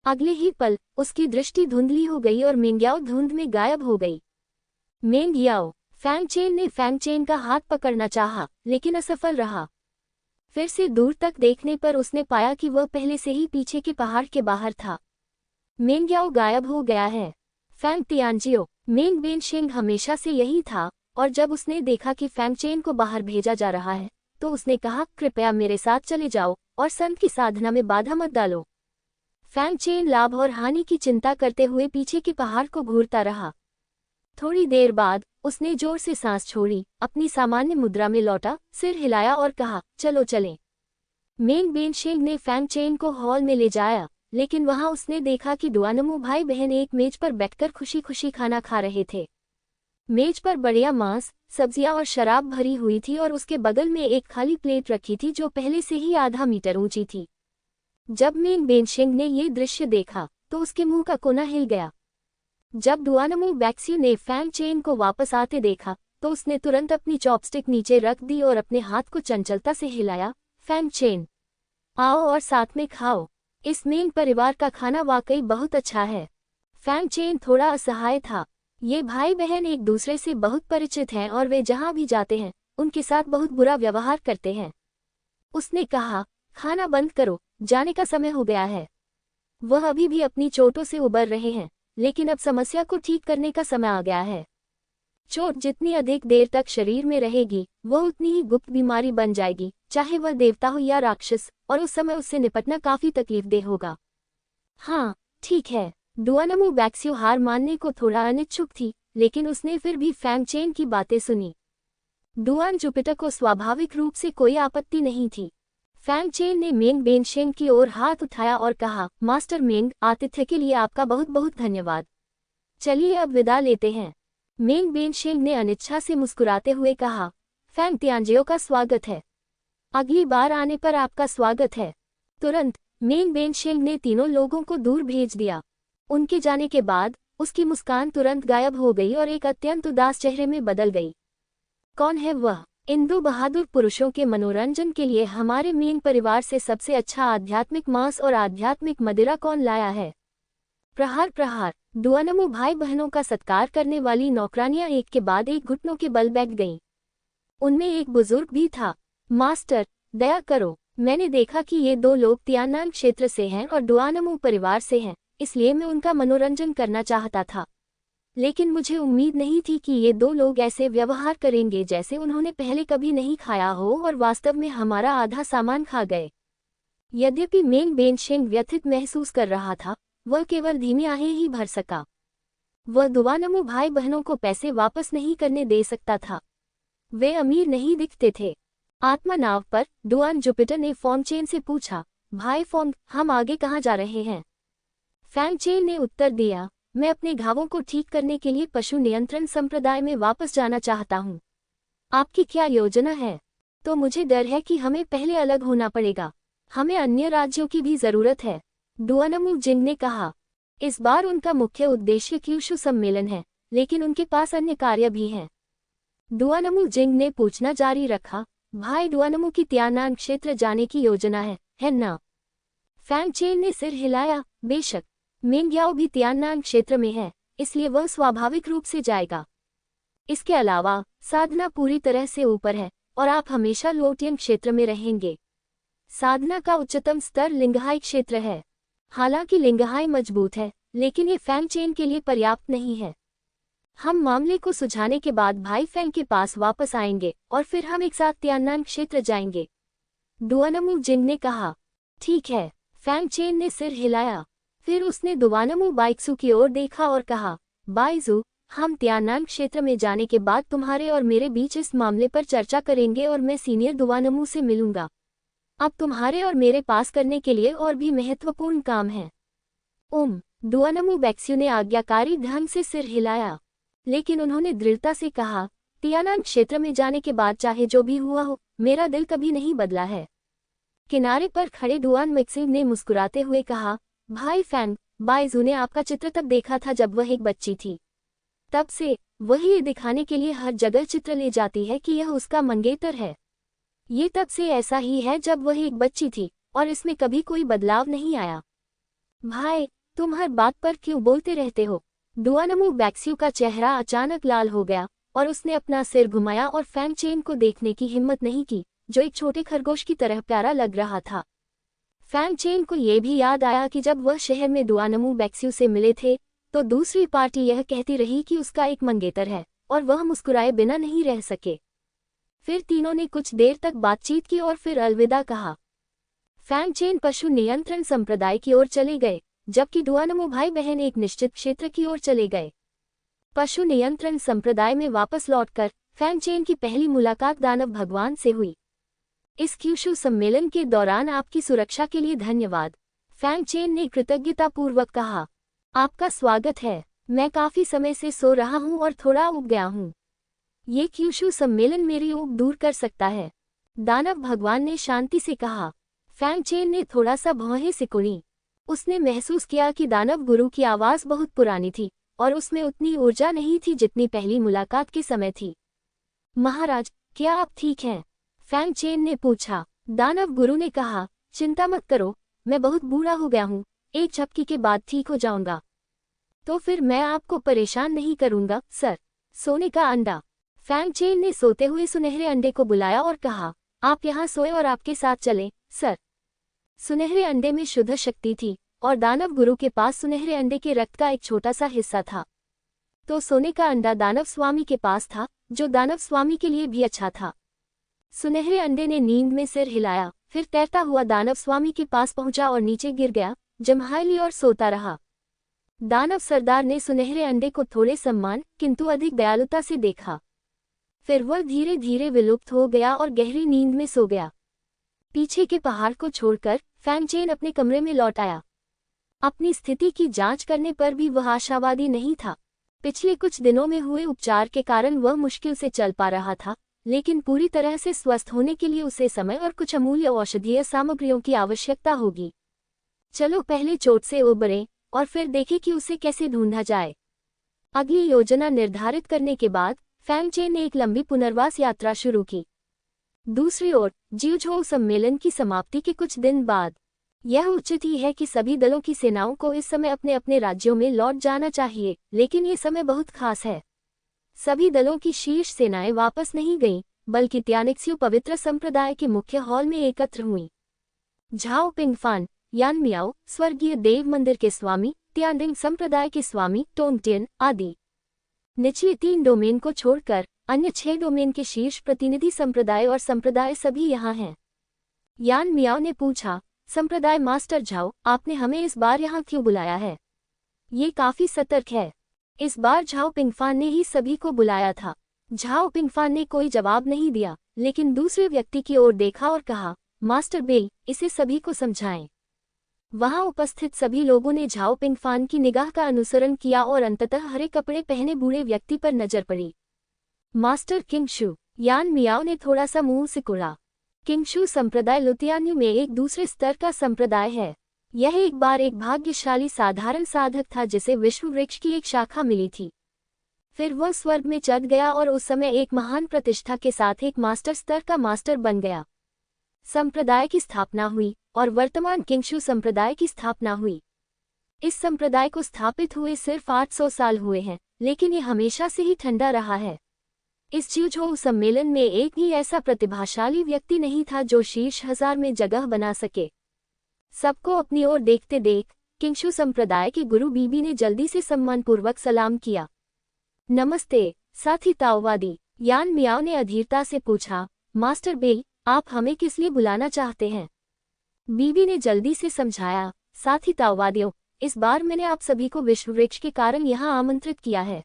अगले ही पल उसकी दृष्टि धुंधली हो गई और मेंग याओ धुंध में गायब हो गई। मेंग याओ, फैंग चेन ने फैंग चेन का हाथ पकड़ना चाहा, लेकिन असफल रहा। फिर से दूर तक देखने पर उसने पाया कि वह पहले से ही पीछे के पहाड़ के बाहर था। मेंग याओ गायब हो गया है। फैंग तियानजियो, मेंग वेनशेंग हमेशा से यही था, और जब उसने देखा कि फैंग चेन को बाहर भेजा जा रहा है, तो उसने कहा, कृपया मेरे साथ चले जाओ और संत की साधना में बाधा मत डालो। फैंग चेन लाभ और हानि की चिंता करते हुए पीछे के पहाड़ को घूरता रहा। थोड़ी देर बाद उसने जोर से सांस छोड़ी, अपनी सामान्य मुद्रा में लौटा, सिर हिलाया और कहा, चलो चलें। मेंग वेनशेंग ने फैंग चेन को हॉल में ले जाया, लेकिन वहां उसने देखा कि डुआनमू भाई बहन एक मेज पर बैठकर खुशी खुशी खाना खा रहे थे। मेज पर बढ़िया मांस, सब्जियां और शराब भरी हुई थी और उसके बगल में एक खाली प्लेट रखी थी जो पहले से ही आधा मीटर ऊंची थी। जब मेंग वेनशेंग ने ये दृश्य देखा तो उसके मुंह का कोना हिल गया। जब डुआनमू बैक्स्यू ने फैंग चेन को वापस आते देखा तो उसने तुरंत अपनी चॉपस्टिक नीचे रख दी और अपने हाथ को चंचलता से हिलाया। फैंग चेन, आओ और साथ में खाओ, इस मेंग परिवार का खाना वाकई बहुत अच्छा है। फैंग चेन थोड़ा असहाय था। ये भाई बहन एक दूसरे से बहुत परिचित हैं और वे जहां भी जाते हैं उनके साथ बहुत बुरा व्यवहार करते हैं। उसने कहा, खाना बंद करो, जाने का समय हो गया है। वह अभी भी अपनी चोटों से उबर रहे हैं, लेकिन अब समस्या को ठीक करने का समय आ गया है। चोट जितनी अधिक देर तक शरीर में रहेगी वह उतनी ही गुप्त बीमारी बन जाएगी, चाहे वह देवता हो या राक्षस, और उस समय उससे निपटना काफी तकलीफदेह होगा। हाँ, ठीक है। डुआनमू बैक्स्यू हार मानने को थोड़ा अनिच्छुक थी, लेकिन उसने फिर भी फैंग चेन की बातें सुनी। डुआन जुपिटर को स्वाभाविक रूप से कोई आपत्ति नहीं थी। फैंग चेन ने मेंग बेनशेंग की ओर हाथ उठाया और कहा, मास्टर मेंग, आतिथ्य के लिए आपका बहुत बहुत धन्यवाद। चलिए अब विदा लेते हैं। मेंग बेनशेंग ने अनिच्छा से मुस्कुराते हुए कहा, फैंग तियानजियो का स्वागत है। अगली बार आने पर आपका स्वागत है। तुरंत मेंग बेनशेंग ने तीनों लोगों को दूर भेज दिया। उनके जाने के बाद उसकी मुस्कान तुरंत गायब हो गई और एक अत्यंत उदास चेहरे में बदल गई। कौन है वह? इन दो बहादुर पुरुषों के मनोरंजन के लिए हमारे मेंग परिवार से सबसे अच्छा आध्यात्मिक मांस और आध्यात्मिक मदिरा कौन लाया है? प्रहार प्रहार। दुआनमू भाई बहनों का सत्कार करने वाली नौकरानियां एक के बाद एक घुटनों के बल बैठ गईं। उनमें एक बुजुर्ग भी था। मास्टर, दया करो, मैंने देखा कि ये दो लोग तियाननान क्षेत्र से हैं और दुआनमू परिवार से हैं, इसलिए मैं उनका मनोरंजन करना चाहता था। लेकिन मुझे उम्मीद नहीं थी कि ये दो लोग ऐसे व्यवहार करेंगे जैसे उन्होंने पहले कभी नहीं खाया हो और वास्तव में हमारा आधा सामान खा गए। यद्यपि मेंग बेनशेंग व्यथित महसूस कर रहा था, वह केवल धीमी आहें ही भर सका। वह दुआनमू भाई बहनों को पैसे वापस नहीं करने दे सकता था। वे अमीर नहीं दिखते थे। आत्मा नाव पर डुआन जुपिटर ने फॉर्म चेन से पूछा, भाई फॉर्म, हम आगे कहाँ जा रहे हैं? फैंग चेन ने उत्तर दिया, मैं अपने घावों को ठीक करने के लिए पशु नियंत्रण संप्रदाय में वापस जाना चाहता हूँ। आपकी क्या योजना है? तो मुझे डर है कि हमें पहले अलग होना पड़ेगा। हमें अन्य राज्यों की भी जरूरत है, दुआनमू जिंग ने कहा। इस बार उनका मुख्य उद्देश्य क्यूशु सम्मेलन है, लेकिन उनके पास अन्य कार्य भी हैं। दुआनमू जिंग ने पूछना जारी रखा, भाई दुआनमू की तियाननान क्षेत्र जाने की योजना है ना? फैंग चेन ने सिर हिलाया, बेशक, मेंग्याओ भी तियाननान क्षेत्र में है, इसलिए वह स्वाभाविक रूप से जाएगा। इसके अलावा साधना पूरी तरह से ऊपर है और आप हमेशा लोटियन क्षेत्र में रहेंगे। साधना का उच्चतम स्तर लिंगहाई क्षेत्र है। हालांकि लिंगहाई मजबूत है, लेकिन ये फैंग चेन के लिए पर्याप्त नहीं है। हम मामले को सुझाने के बाद भाई फैंग के पास वापस आएंगे और फिर हम एक साथ तियाननान क्षेत्र जाएंगे, दुआनमू जिंग ने कहा। ठीक है, फैंग चेन ने सिर हिलाया। फिर उसने दुआनमू बाइक्सू की ओर देखा और कहा, बाइजू, हम तियाननान क्षेत्र में जाने के बाद तुम्हारे और मेरे बीच इस मामले पर चर्चा करेंगे और मैं सीनियर दुआनमू से मिलूंगा। अब तुम्हारे और मेरे पास करने के लिए और भी महत्वपूर्ण काम है। दुआनमू बैक्स्यू ने आज्ञाकारी ढंग से सिर हिलाया, लेकिन उन्होंने दृढ़ता से कहा, तियाननान क्षेत्र में जाने के बाद चाहे जो भी हुआ हो, मेरा दिल कभी नहीं बदला है। किनारे पर खड़े डुआन मिक्सिंग ने मुस्कुराते हुए कहा, भाई फैंग, बाइजू ने आपका चित्र तब देखा था जब वह एक बच्ची थी। तब से वही ये दिखाने के लिए हर जगह चित्र ले जाती है कि यह उसका मंगेतर है। ये तब से ऐसा ही है जब वह एक बच्ची थी और इसमें कभी कोई बदलाव नहीं आया। भाई, तुम हर बात पर क्यों बोलते रहते हो? दुआनमू बैक्स्यू का चेहरा अचानक लाल हो गया और उसने अपना सिर घुमाया और फैंग चेन को देखने की हिम्मत नहीं की, जो एक छोटे खरगोश की तरह प्यारा लग रहा था। फैंग चेन को यह भी याद आया कि जब वह शहर में दुआनमू बैक्स्यू से मिले थे तो दूसरी पार्टी यह कहती रही कि उसका एक मंगेतर है और वह मुस्कुराए बिना नहीं रह सके। फिर तीनों ने कुछ देर तक बातचीत की और फिर अलविदा कहा। फैंग चेन पशु नियंत्रण संप्रदाय की ओर चले गए, जबकि दुआनमू भाई बहन एक निश्चित क्षेत्र की ओर चले गए। पशु नियंत्रण संप्रदाय में वापस लौटकर फैंग चेन की पहली मुलाकात दानव भगवान से हुई। इस क्यूशु सम्मेलन के दौरान आपकी सुरक्षा के लिए धन्यवाद, फैंग चेन ने कृतज्ञतापूर्वक कहा। आपका स्वागत है। मैं काफी समय से सो रहा हूँ और थोड़ा ऊब गया हूँ। ये क्यूशु सम्मेलन मेरी ऊब दूर कर सकता है, दानव भगवान ने शांति से कहा। फैंग चेन ने थोड़ा सा भौहें सिकुड़ी। उसने महसूस किया कि दानव गुरु की आवाज बहुत पुरानी थी और उसमें उतनी ऊर्जा नहीं थी जितनी पहली मुलाकात के समय थी। महाराज, क्या आप ठीक हैं? फैंग चेन ने पूछा। दानव गुरु ने कहा, चिंता मत करो, मैं बहुत बूढ़ा हो गया हूँ, एक झपकी के बाद ठीक हो जाऊंगा। तो फिर मैं आपको परेशान नहीं करूंगा, सर। सोने का अंडा। फैंग चेन ने सोते हुए सुनहरे अंडे को बुलाया और कहा, आप यहाँ सोए और आपके साथ चलें, सर। सुनहरे अंडे में शुद्ध शक्ति थी और दानव गुरु के पास सुनहरे अंडे के रक्त का एक छोटा सा हिस्सा था। तो सोने का अंडा दानव स्वामी के पास था, जो दानव स्वामी के लिए भी अच्छा था। सुनहरे अंडे ने नींद में सिर हिलाया, फिर तैरता हुआ दानव स्वामी के पास पहुंचा और नीचे गिर गया, जम्हाई ली और सोता रहा। दानव सरदार ने सुनहरे अंडे को थोड़े सम्मान किंतु अधिक दयालुता से देखा। फिर वह धीरे धीरे विलुप्त हो गया और गहरी नींद में सो गया। पीछे के पहाड़ को छोड़कर फैंग चेन अपने कमरे में लौट आया। अपनी स्थिति की जांच करने पर भी वह आशावादी नहीं था। पिछले कुछ दिनों में हुए उपचार के कारण वह मुश्किल से चल पा रहा था, लेकिन पूरी तरह से स्वस्थ होने के लिए उसे समय और कुछ अमूल्य औषधीय सामग्रियों की आवश्यकता होगी। चलो पहले चोट से उबरें और फिर देखें कि उसे कैसे ढूंढा जाए। अगली योजना निर्धारित करने के बाद फैंग चेन ने एक लंबी पुनर्वास यात्रा शुरू की। दूसरी ओर जिउझोउ सम्मेलन की समाप्ति के कुछ दिन बाद यह उचित ही है कि सभी दलों की सेनाओं को इस समय अपने अपने राज्यों में लौट जाना चाहिए, लेकिन ये समय बहुत खास है। सभी दलों की शीर्ष सेनाएं वापस नहीं गईं, बल्कि त्यानिक्स्यू पवित्र संप्रदाय के मुख्य हॉल में एकत्र हुईं। झाओ पिंगफान, यान मियाओ, स्वर्गीय देव मंदिर के स्वामी, त्यानडिंग संप्रदाय के स्वामी टोंगटियन आदि। निचले 3 डोमेन को छोड़कर अन्य 6 डोमेन के शीर्ष प्रतिनिधि संप्रदाय और संप्रदाय सभी यहाँ हैं। यान मियाओ ने पूछा, संप्रदाय मास्टर झाओ, आपने हमें इस बार यहाँ क्यों बुलाया है? ये काफी सतर्क है। इस बार झाओ पिंगफान ने ही सभी को बुलाया था। झाओ पिंगफान ने कोई जवाब नहीं दिया, लेकिन दूसरे व्यक्ति की ओर देखा और कहा, मास्टर बेई, इसे सभी को समझाएं। वहां उपस्थित सभी लोगों ने झाओ पिंगफान की निगाह का अनुसरण किया और अंततः हरे कपड़े पहने बूढ़े व्यक्ति पर नजर पड़ी। मास्टर किंगशू, यान मियाओ ने थोड़ा सा मुंह सिकुड़ा। किंगशू संप्रदाय लुतियान्यू में एक दूसरे स्तर का संप्रदाय है। यह एक बार एक भाग्यशाली साधारण साधक था जिसे विश्व वृक्ष की एक शाखा मिली थी। फिर वह स्वर्ग में चढ़ गया और उस समय एक महान प्रतिष्ठा के साथ एक मास्टर स्तर का मास्टर बन गया। संप्रदाय की स्थापना हुई और वर्तमान किंगशू संप्रदाय की स्थापना हुई। इस संप्रदाय को स्थापित हुए सिर्फ 800 साल हुए हैं, लेकिन ये हमेशा से ही ठंडा रहा है। इस जिउझोउ सम्मेलन में एक भी ऐसा प्रतिभाशाली व्यक्ति नहीं था जो शीर्ष 1000 में जगह बना सके। सबको अपनी ओर देखते देख किंगशू संप्रदाय के गुरु बीबी ने जल्दी से सम्मानपूर्वक सलाम किया। नमस्ते साथी ताओवादी, यान मियाओ ने अधीरता से पूछा, मास्टर बेई, आप हमें किस लिए बुलाना चाहते हैं? बीबी ने जल्दी से समझाया, साथी ताओवादियों, इस बार मैंने आप सभी को विश्व वृक्ष के कारण यहाँ आमंत्रित किया है।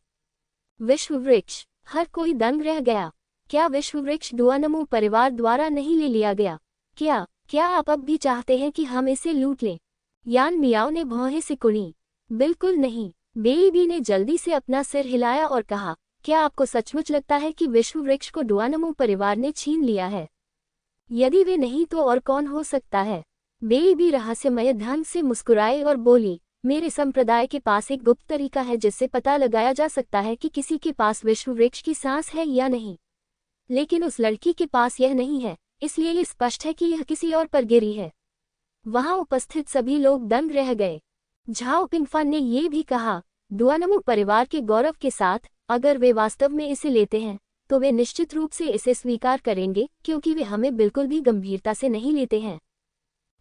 विश्व वृक्ष? हर कोई दंग रह गया। क्या विश्व वृक्ष डुआनमू परिवार द्वारा नहीं ले लिया गया? क्या आप अब भी चाहते हैं कि हम इसे लूट लें? यान मियाओ ने भौहें सिकुड़ी। बिल्कुल नहीं। बेईबी ने जल्दी से अपना सिर हिलाया और कहा, क्या आपको सचमुच लगता है कि विश्व वृक्ष को डुआनमू परिवार ने छीन लिया है? यदि वे नहीं तो और कौन हो सकता है? बेईबी रहस्यमय ढंग से मुस्कुराए और बोली, मेरे संप्रदाय के पास एक गुप्त तरीका है जिससे पता लगाया जा सकता है कि किसी के पास विश्व वृक्ष की सांस है या नहीं। लेकिन उस लड़की के पास यह नहीं है, इसलिए ये स्पष्ट है कि यह किसी और पर गिरी है। वहां उपस्थित सभी लोग दंग रह गए। झाओ पिंगफान ने ये भी कहा, डुआनमू परिवार के गौरव के साथ, अगर वे वास्तव में इसे लेते हैं तो वे निश्चित रूप से इसे स्वीकार करेंगे, क्योंकि वे हमें बिल्कुल भी गंभीरता से नहीं लेते हैं।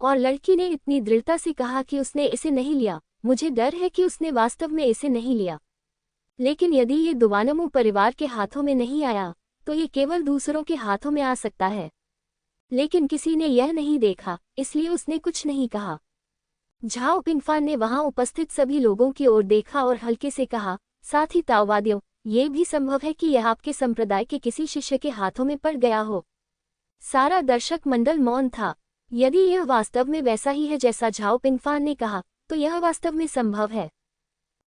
और लड़की ने इतनी दृढ़ता से कहा कि उसने इसे नहीं लिया। मुझे डर है कि उसने वास्तव में इसे नहीं लिया। लेकिन यदि ये डुआनमू परिवार के हाथों में नहीं आया तो ये केवल दूसरों के हाथों में आ सकता है। लेकिन किसी ने यह नहीं देखा, इसलिए उसने कुछ नहीं कहा। झाओ पिंगफान ने वहां उपस्थित सभी लोगों की ओर देखा और हल्के से कहा, साथी ताओवादियों, ये भी संभव है कि यह आपके संप्रदाय के किसी शिष्य के हाथों में पड़ गया हो। सारा दर्शक मंडल मौन था। यदि यह वास्तव में वैसा ही है जैसा झाओ पिंगफान ने कहा, तो यह वास्तव में संभव है।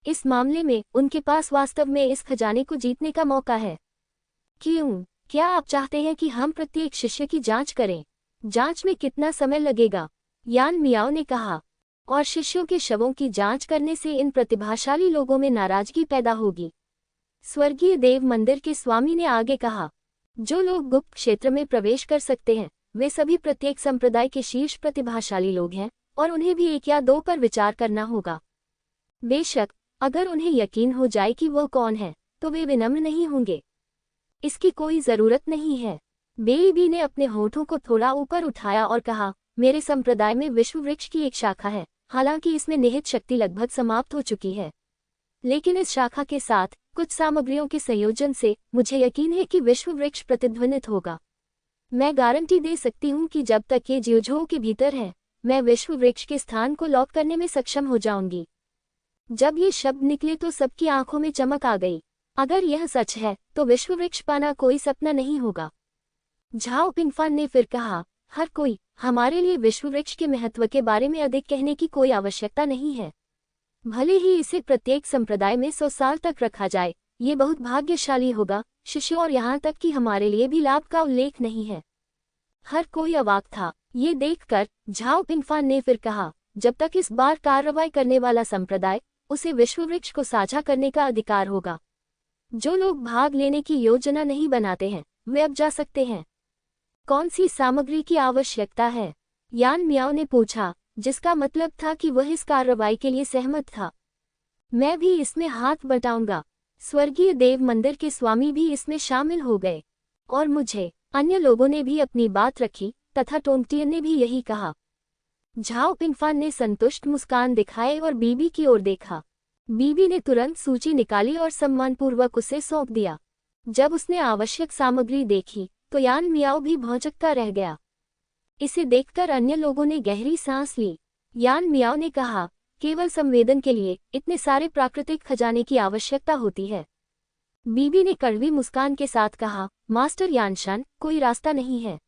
इस मामले में उनके पास वास्तव में इस खजाने को जीतने का मौका है। क्यों? क्या आप चाहते हैं कि हम प्रत्येक शिष्य की जांच करें? जांच में कितना समय लगेगा? यान मियाओ ने कहा। और शिष्यों के शवों की जांच करने से इन प्रतिभाशाली लोगों में नाराजगी पैदा होगी। स्वर्गीय देव मंदिर के स्वामी ने आगे कहा, जो लोग गुप्त क्षेत्र में प्रवेश कर सकते हैं वे सभी प्रत्येक संप्रदाय के शीर्ष प्रतिभाशाली लोग हैं, और उन्हें भी 1 या 2 पर विचार करना होगा। बेशक अगर उन्हें यकीन हो जाए कि वह कौन है तो वे विनम्र नहीं होंगे। इसकी कोई जरूरत नहीं है। बेईबी ने अपने होठों को थोड़ा ऊपर उठाया और कहा, मेरे संप्रदाय में विश्व वृक्ष की एक शाखा है, हालांकि इसमें निहित शक्ति लगभग समाप्त हो चुकी है। लेकिन इस शाखा के साथ कुछ सामग्रियों के संयोजन से मुझे यकीन है कि विश्व वृक्ष प्रतिध्वनित होगा। मैं गारंटी दे सकती हूँ कि जब तक ये जिउझोउ के भीतर है, मैं विश्व वृक्ष के स्थान को लॉक करने में सक्षम हो जाऊंगी। जब ये शब्द निकले तो सबकी आंखों में चमक आ गई। अगर यह सच है तो विश्व वृक्ष पाना कोई सपना नहीं होगा। झाओ पिंगफान ने फिर कहा, हर कोई हमारे लिए विश्व वृक्ष के महत्व के बारे में अधिक कहने की कोई आवश्यकता नहीं है। भले ही इसे प्रत्येक संप्रदाय में 100 साल तक रखा जाए, ये बहुत भाग्यशाली होगा शिष्य, और यहाँ तक कि हमारे लिए भी लाभ का उल्लेख नहीं है। हर कोई अवाक था। ये देखकर झाओ पिंगफान ने फिर कहा, जब तक इस बार कार्रवाई करने वाला संप्रदाय, उसे विश्व वृक्ष को साझा करने का अधिकार होगा। जो लोग भाग लेने की योजना नहीं बनाते हैं, वे अब जा सकते हैं। कौन सी सामग्री की आवश्यकता है? यान मियाओ ने पूछा, जिसका मतलब था कि वह इस कार्रवाई के लिए सहमत था। मैं भी इसमें हाथ बटाऊंगा। स्वर्गीय देव मंदिर के स्वामी भी इसमें शामिल हो गए, और मुझे अन्य लोगों ने भी अपनी बात रखी, तथा टोंगटियन ने भी यही कहा। झाओ पिंगफान ने संतुष्ट मुस्कान दिखाए और बीबी की ओर देखा। बीबी ने तुरंत सूची निकाली और सम्मानपूर्वक उसे सौंप दिया। जब उसने आवश्यक सामग्री देखी तो यान मियाओ भी भौंचक्का रह गया। इसे देखकर अन्य लोगों ने गहरी सांस ली। यान मियाओ ने कहा, केवल संवेदन के लिए इतने सारे प्राकृतिक खजाने की आवश्यकता होती है। बीबी ने कड़वी मुस्कान के साथ कहा, मास्टर यानशान, कोई रास्ता नहीं है।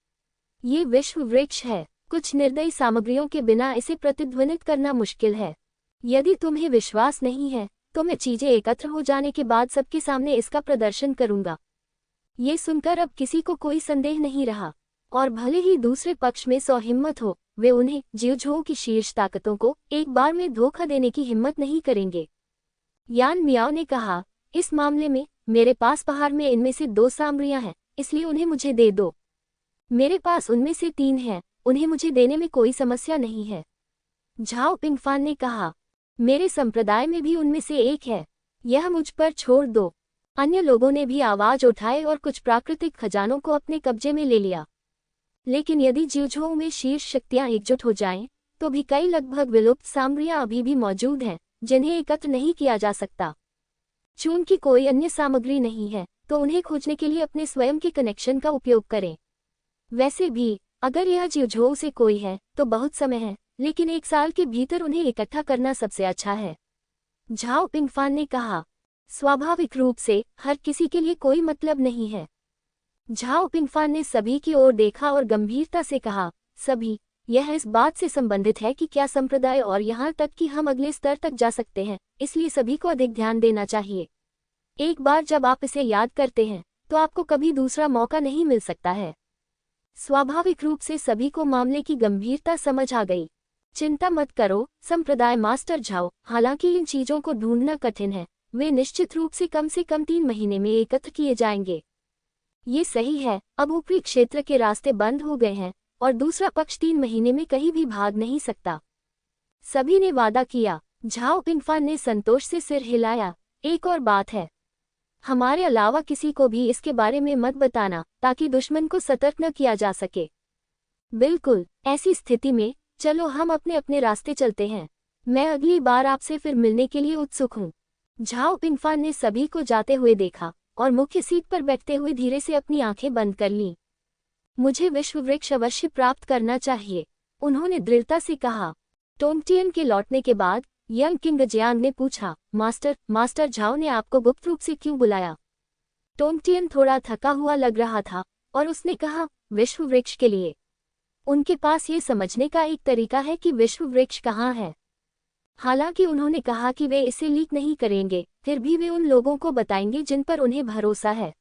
ये विश्व वृक्ष है। कुछ निर्दयी सामग्रियों के बिना इसे प्रतिध्वनित करना मुश्किल है। यदि तुम्हें विश्वास नहीं है तो मैं चीजें एकत्र हो जाने के बाद सबके सामने इसका प्रदर्शन करूंगा। ये सुनकर अब किसी को कोई संदेह नहीं रहा, और भले ही दूसरे पक्ष में 100 हिम्मत हो, वे उन्हें जियोझोउ की शीर्ष ताकतों को एक बार में धोखा देने की हिम्मत नहीं करेंगे। यान मियाओ ने कहा, इस मामले में मेरे पास पहाड़ में इनमें से 2 सामग्रियां हैं, इसलिए उन्हें मुझे दे दो। मेरे पास उनमें से 3 हैं, उन्हें मुझे देने में कोई समस्या नहीं है। झाओ पिंगफान ने कहा, मेरे संप्रदाय में भी उनमें से एक है, यह मुझ पर छोड़ दो। अन्य लोगों ने भी आवाज उठाए और कुछ प्राकृतिक खजानों को अपने कब्जे में ले लिया। लेकिन यदि जियोझोउ में शीर्ष शक्तियां एकजुट हो जाएं, तो भी कई लगभग विलुप्त सामग्रियां अभी भी मौजूद हैं, जिन्हें एकत्र नहीं किया जा सकता। चूंकि कोई अन्य सामग्री नहीं है, तो उन्हें खोजने के लिए अपने स्वयं के कनेक्शन का उपयोग करें। वैसे भी अगर यह जियोझोउ से कोई है तो बहुत समय है, लेकिन 1 साल के भीतर उन्हें इकट्ठा करना सबसे अच्छा है। झाओ पिंगफान ने कहा, स्वाभाविक रूप से हर किसी के लिए कोई मतलब नहीं है। झाओ पिंगफान ने सभी की ओर देखा और गंभीरता से कहा, सभी, यह इस बात से संबंधित है कि क्या संप्रदाय और यहाँ तक कि हम अगले स्तर तक जा सकते हैं, इसलिए सभी को अधिक ध्यान देना चाहिए। एक बार जब आप इसे याद करते हैं तो आपको कभी दूसरा मौका नहीं मिल सकता है। स्वाभाविक रूप से सभी को मामले की गंभीरता समझ आ गई। चिंता मत करो संप्रदाय मास्टर झाओ, हालांकि इन चीजों को ढूंढना कठिन है, वे निश्चित रूप से कम 3 महीने में एकत्र किए जाएंगे। ये सही है, अब ऊपरी क्षेत्र के रास्ते बंद हो गए हैं और दूसरा पक्ष 3 महीने में कहीं भी भाग नहीं सकता। सभी ने वादा किया। झाओ पिंगफान ने संतोष से सिर हिलाया। एक और बात है, हमारे अलावा किसी को भी इसके बारे में मत बताना, ताकि दुश्मन को सतर्क न किया जा सके। बिल्कुल, ऐसी स्थिति में चलो हम अपने अपने रास्ते चलते हैं। मैं अगली बार आपसे फिर मिलने के लिए उत्सुक हूँ। झाओ पिंगफान ने सभी को जाते हुए देखा और मुख्य सीट पर बैठते हुए धीरे से अपनी आंखें बंद कर लीं। मुझे विश्व वृक्ष अवश्य प्राप्त करना चाहिए, उन्होंने दृढ़ता से कहा। टोंगटियन के लौटने के बाद यंग किंग जियांग ने पूछा, मास्टर झाओ ने आपको गुप्त रूप से क्यों बुलाया? टोंगटियन थोड़ा थका हुआ लग रहा था और उसने कहा, विश्व वृक्ष के लिए। उनके पास ये समझने का एक तरीका है कि विश्व वृक्ष कहाँ है। हालांकि उन्होंने कहा कि वे इसे लीक नहीं करेंगे, फिर भी वे उन लोगों को बताएंगे जिन पर उन्हें भरोसा है।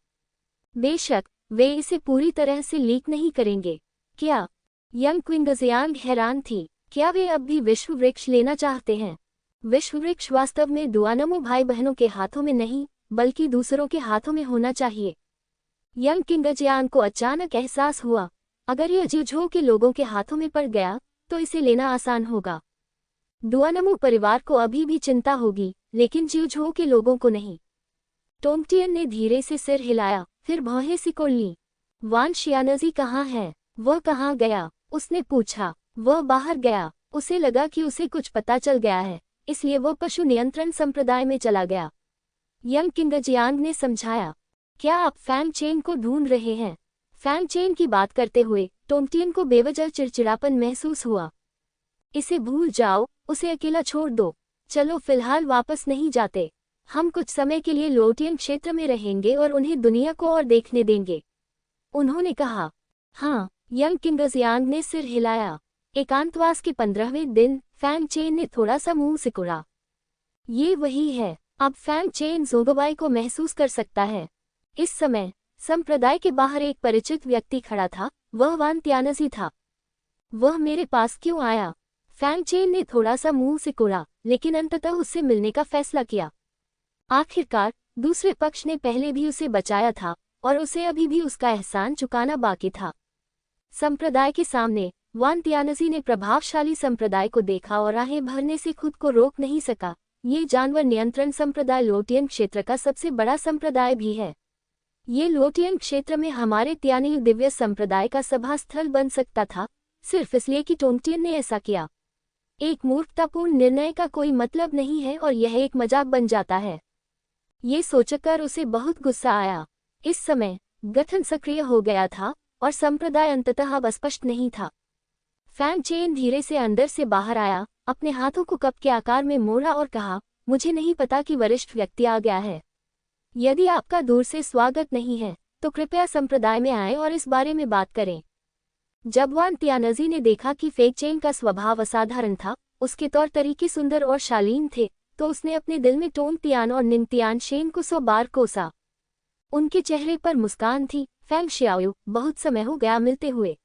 बेशक वे इसे पूरी तरह से लीक नहीं करेंगे। क्या? यंग क्विंग जियांग हैरान थी। क्या वे अब भी विश्व वृक्ष लेना चाहते हैं? विश्व वृक्ष वास्तव में दुआनमो भाई बहनों के हाथों में नहीं, बल्कि दूसरों के हाथों में होना चाहिए। यंग किंग जियांग को अचानक एहसास हुआ, अगर यह जियोझोउ के लोगों के हाथों में पड़ गया तो इसे लेना आसान होगा। दुआनमो परिवार को अभी भी चिंता होगी, लेकिन जियोझोउ के लोगों को नहीं। टोंगटियन ने धीरे से सिर हिलाया, फिर भौहें सिकोड़ लीं। वान शियानजी कहाँ है? वह कहाँ गया? उसने पूछा। वह बाहर गया। उसे लगा कि उसे कुछ पता चल गया है, इसलिए वह पशु नियंत्रण संप्रदाय में चला गया। यंग किंग जियांग ने समझाया। क्या आप फैंग चेन को ढूंढ रहे हैं? फैंग चेन की बात करते हुए टोंगटियन को बेवजह चिड़चिड़ापन महसूस हुआ। इसे भूल जाओ, उसे अकेला छोड़ दो। चलो फिलहाल वापस नहीं जाते। हम कुछ समय के लिए लोटियन क्षेत्र में रहेंगे और उन्हें दुनिया को और देखने देंगे। उन्होंने कहा। हाँ, यंग किंगजियांग ने सिर हिलाया। एकांतवास के 15वें दिन फैंग चेन ने थोड़ा सा मुंह सिकुड़ा। ये वही है। अब फैंग चेन जोगबाई को महसूस कर सकता है। इस समय संप्रदाय के बाहर एक परिचित व्यक्ति खड़ा था। वह वान त्यानजी था। वह मेरे पास क्यों आया? फैंग चेन ने थोड़ा सा मुंह सिकुड़ा, लेकिन अंततः उससे मिलने का फैसला किया। आखिरकार दूसरे पक्ष ने पहले भी उसे बचाया था और उसे अभी भी उसका एहसान चुकाना बाकी था। संप्रदाय के सामने वान त्यानजी ने प्रभावशाली संप्रदाय को देखा और आहें भरने से खुद को रोक नहीं सका। ये जानवर नियंत्रण संप्रदाय लोटियन क्षेत्र का सबसे बड़ा संप्रदाय भी है। ये लोटियन क्षेत्र में हमारे त्यानियु दिव्य संप्रदाय का सभा स्थल बन सकता था, सिर्फ इसलिए कि टोंगटियन ने ऐसा किया। एक मूर्खतापूर्ण निर्णय का कोई मतलब नहीं है और यह एक मजाक बन जाता है। ये सोचकर उसे बहुत गुस्सा आया। इस समय गठन सक्रिय हो गया था और संप्रदाय अंततः अब स्पष्ट नहीं था। फैंग चेन धीरे से अंदर से बाहर आया, अपने हाथों को कप के आकार में मोड़ा और कहा, मुझे नहीं पता कि वरिष्ठ व्यक्ति आ गया है। यदि आपका दूर से स्वागत नहीं है तो कृपया संप्रदाय में आएं और इस बारे में बात करें। जब वान त्यानजी ने देखा कि फेंग चेन का स्वभाव असाधारण था, उसके तौर तरीके सुंदर और शालीन थे, तो उसने अपने दिल में टोंग तियान और निंग तियान शेन को 100 बार कोसा। उनके चेहरे पर मुस्कान थी। फैंग शियाओ, बहुत समय हो गया मिलते हुए।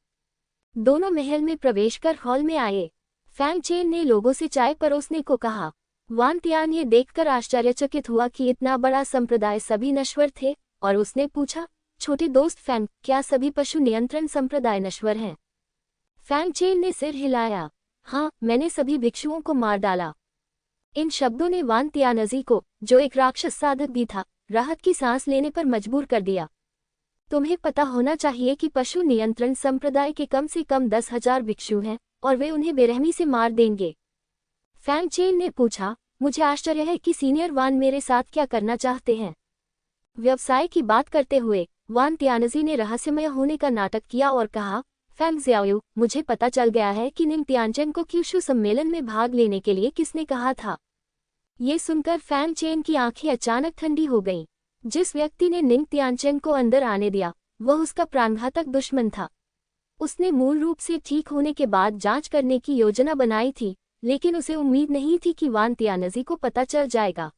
दोनों महल में प्रवेश कर हॉल में आए। फैंग चेन ने लोगों से चाय परोसने को कहा। वान तियान ये देखकर आश्चर्यचकित हुआ कि इतना बड़ा संप्रदाय सभी नश्वर थे, और उसने पूछा, छोटे दोस्त फैंग, क्या सभी पशु नियंत्रण संप्रदाय नश्वर हैं? फैंग चेन ने सिर हिलाया। हाँ, मैंने सभी भिक्षुओं को मार डाला। इन शब्दों ने वान त्यानजी को, जो एक राक्षस साधक भी था, राहत की सांस लेने पर मजबूर कर दिया। तुम्हें पता होना चाहिए कि पशु नियंत्रण संप्रदाय के कम से कम 10,000 भिक्षु हैं और वे उन्हें बेरहमी से मार देंगे। फैंग चेन ने पूछा, मुझे आश्चर्य है कि सीनियर वान मेरे साथ क्या करना चाहते हैं। व्यवसाय की बात करते हुए वान त्यानजी ने रहस्यमय होने का नाटक किया और कहा, फैंग ज़ियाओ, मुझे पता चल गया है कि निंग तियानचेन को क्यूशु सम्मेलन में भाग लेने के लिए किसने कहा था। ये सुनकर फैंग चेन की आंखें अचानक ठंडी हो गईं। जिस व्यक्ति ने निंग तियानचेन को अंदर आने दिया, वह उसका प्राणघातक दुश्मन था। उसने मूल रूप से ठीक होने के बाद जांच करने की योजना बनाई थी, लेकिन उसे उम्मीद नहीं थी कि वान त्यानजी को पता चल जाएगा।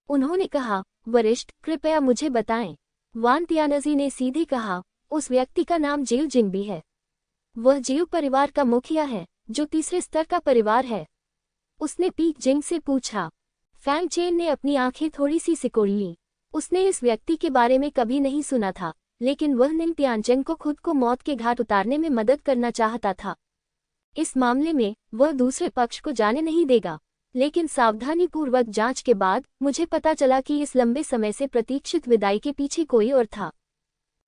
उन्होंने कहा, वरिष्ठ, कृपया मुझे बताएं। वान त्यानजी ने सीधे कहा, उस व्यक्ति का नाम जिउ जिंगबी है। वह जिउ परिवार का मुखिया है, जो तीसरे स्तर का परिवार है। उसने पीक जिंग से पूछा। फैंग चेन ने अपनी आंखें थोड़ी सी सिकोड़ लीं। उसने इस व्यक्ति के बारे में कभी नहीं सुना था, लेकिन वह निंग तियानचेन को खुद को मौत के घाट उतारने में मदद करना चाहता था। इस मामले में वह दूसरे पक्ष को जाने नहीं देगा, लेकिन सावधानीपूर्वक जांच के बाद मुझे पता चला कि इस लंबे समय से प्रतीक्षित विदाई के पीछे कोई और था।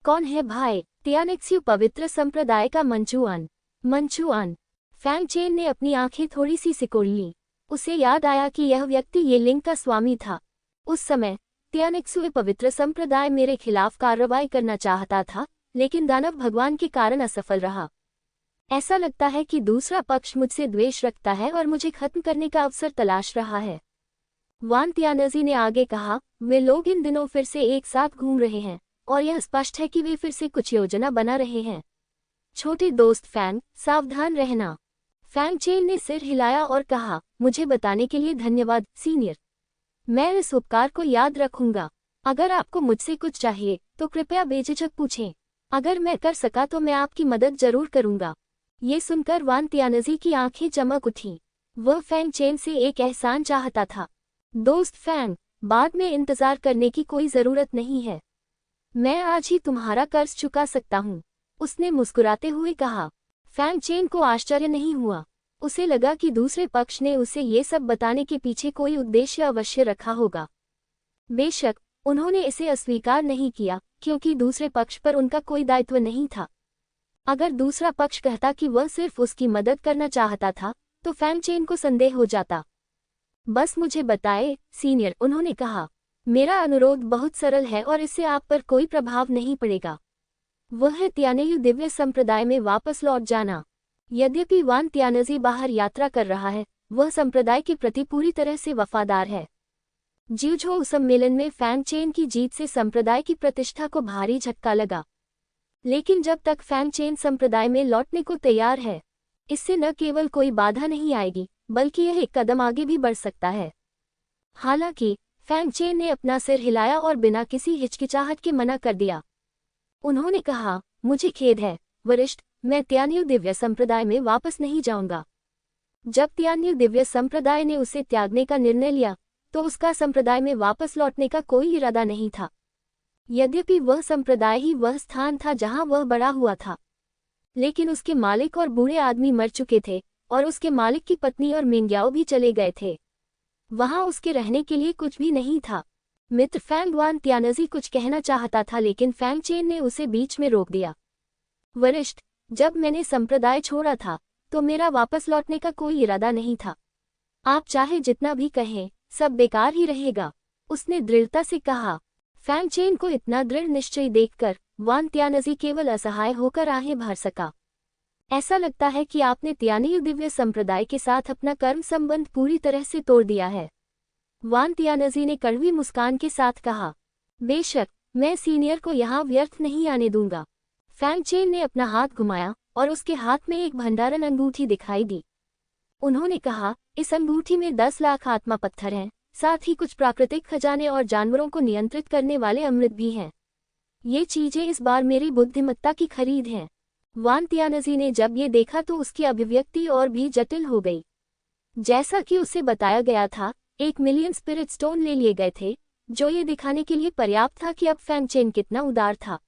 कौन है भाई? तियानेक्स्यू पवित्र संप्रदाय का मंचुआन। मंचुआन। फैंग चेन ने अपनी आंखें थोड़ी सी सिकोड़ लीं। उसे याद आया कि यह व्यक्ति ये लिंग का स्वामी था। उस समय तियानेक्स्यू पवित्र संप्रदाय मेरे खिलाफ कार्रवाई करना चाहता था, लेकिन दानव भगवान के कारण असफल रहा। ऐसा लगता है कि दूसरा पक्ष मुझसे द्वेष रखता है और मुझे खत्म करने का अवसर तलाश रहा है। वान त्यानजी ने आगे कहा, वे लोग इन दिनों फिर से एक साथ घूम रहे हैं और यह स्पष्ट है कि वे फिर से कुछ योजना बना रहे हैं। छोटे दोस्त फैंग, सावधान रहना। फैंग चेन ने सिर हिलाया और कहा, मुझे बताने के लिए धन्यवाद सीनियर। मैं इस उपकार को याद रखूंगा। अगर आपको मुझसे कुछ चाहिए तो कृपया बेझिझक पूछें। अगर मैं कर सका तो मैं आपकी मदद जरूर करूंगा। ये सुनकर वान त्यानजी की आंखें चमक उठीं। वह फैंग चेन से एक एहसान चाहता था। दोस्त फैंग, बाद में इंतजार करने की कोई जरूरत नहीं है। मैं आज ही तुम्हारा कर्ज चुका सकता हूँ, उसने मुस्कुराते हुए कहा। फैंग चेन को आश्चर्य नहीं हुआ। उसे लगा कि दूसरे पक्ष ने उसे ये सब बताने के पीछे कोई उद्देश्य अवश्य रखा होगा। बेशक उन्होंने इसे अस्वीकार नहीं किया, क्योंकि दूसरे पक्ष पर उनका कोई दायित्व नहीं था। अगर दूसरा पक्ष कहता कि वह सिर्फ उसकी मदद करना चाहता था, तो फैंग चेन को संदेह हो जाता। बस मुझे बताए सीनियर, उन्होंने कहा। मेरा अनुरोध बहुत सरल है और इससे आप पर कोई प्रभाव नहीं पड़ेगा। वह है त्यानेयु दिव्य संप्रदाय में वापस लौट जाना। यद्यपि वान त्यानजी बाहर यात्रा कर रहा है, वह संप्रदाय के प्रति पूरी तरह से वफादार है। जिउझोउ सम्मेलन में फैंग चेन की जीत से संप्रदाय की प्रतिष्ठा को भारी झटका लगा। लेकिन जब तक फैंग चेन संप्रदाय में लौटने को तैयार है, इससे न केवल कोई बाधा नहीं आएगी, बल्कि यह एक कदम आगे भी बढ़ सकता है। हालांकि फैंग चेन ने अपना सिर हिलाया और बिना किसी हिचकिचाहट के मना कर दिया। उन्होंने कहा, मुझे खेद है वरिष्ठ, मैं त्यान्यू दिव्य संप्रदाय में वापस नहीं जाऊंगा। जब त्यान्यू दिव्य संप्रदाय ने उसे त्यागने का निर्णय लिया, तो उसका संप्रदाय में वापस लौटने का कोई इरादा नहीं था। यद्यपि वह संप्रदाय ही वह स्थान था जहां वह बड़ा हुआ था, लेकिन उसके मालिक और बूढ़े आदमी मर चुके थे और उसके मालिक की पत्नी और मिंग्याओ भी चले गए थे। वहां उसके रहने के लिए कुछ भी नहीं था। मित्र फैंग वान त्यानजी कुछ कहना चाहता था, लेकिन फैंग चेन ने उसे बीच में रोक दिया। वरिष्ठ, जब मैंने संप्रदाय छोड़ा था तो मेरा वापस लौटने का कोई इरादा नहीं था। आप चाहे जितना भी कहें, सब बेकार ही रहेगा, उसने दृढ़ता से कहा। फैंग चेन को इतना दृढ़ निश्चय देखकर वान त्यानजी केवल असहाय होकर आहें भर सका। ऐसा लगता है कि आपने त्यान्यू दिव्य संप्रदाय के साथ अपना कर्म संबंध पूरी तरह से तोड़ दिया है, वान त्यानजी ने कड़वी मुस्कान के साथ कहा। बेशक, मैं सीनियर को यहाँ व्यर्थ नहीं आने दूंगा। फैंग चेन ने अपना हाथ घुमाया और उसके हाथ में एक भंडारण अंगूठी दिखाई दी। उन्होंने कहा, इस अंगूठी में 10 लाख आत्मा पत्थर हैं, साथ ही कुछ प्राकृतिक खजाने और जानवरों को नियंत्रित करने वाले अमृत भी हैं। ये चीजें इस बार मेरी बुद्धिमत्ता की खरीद हैं। वान त्यानजी ने जब ये देखा तो उसकी अभिव्यक्ति और भी जटिल हो गई। जैसा कि उसे बताया गया था, 1 मिलियन स्पिरिट स्टोन ले लिए गए थे, जो ये दिखाने के लिए पर्याप्त था कि अब फैंग चेन कितना उदार था।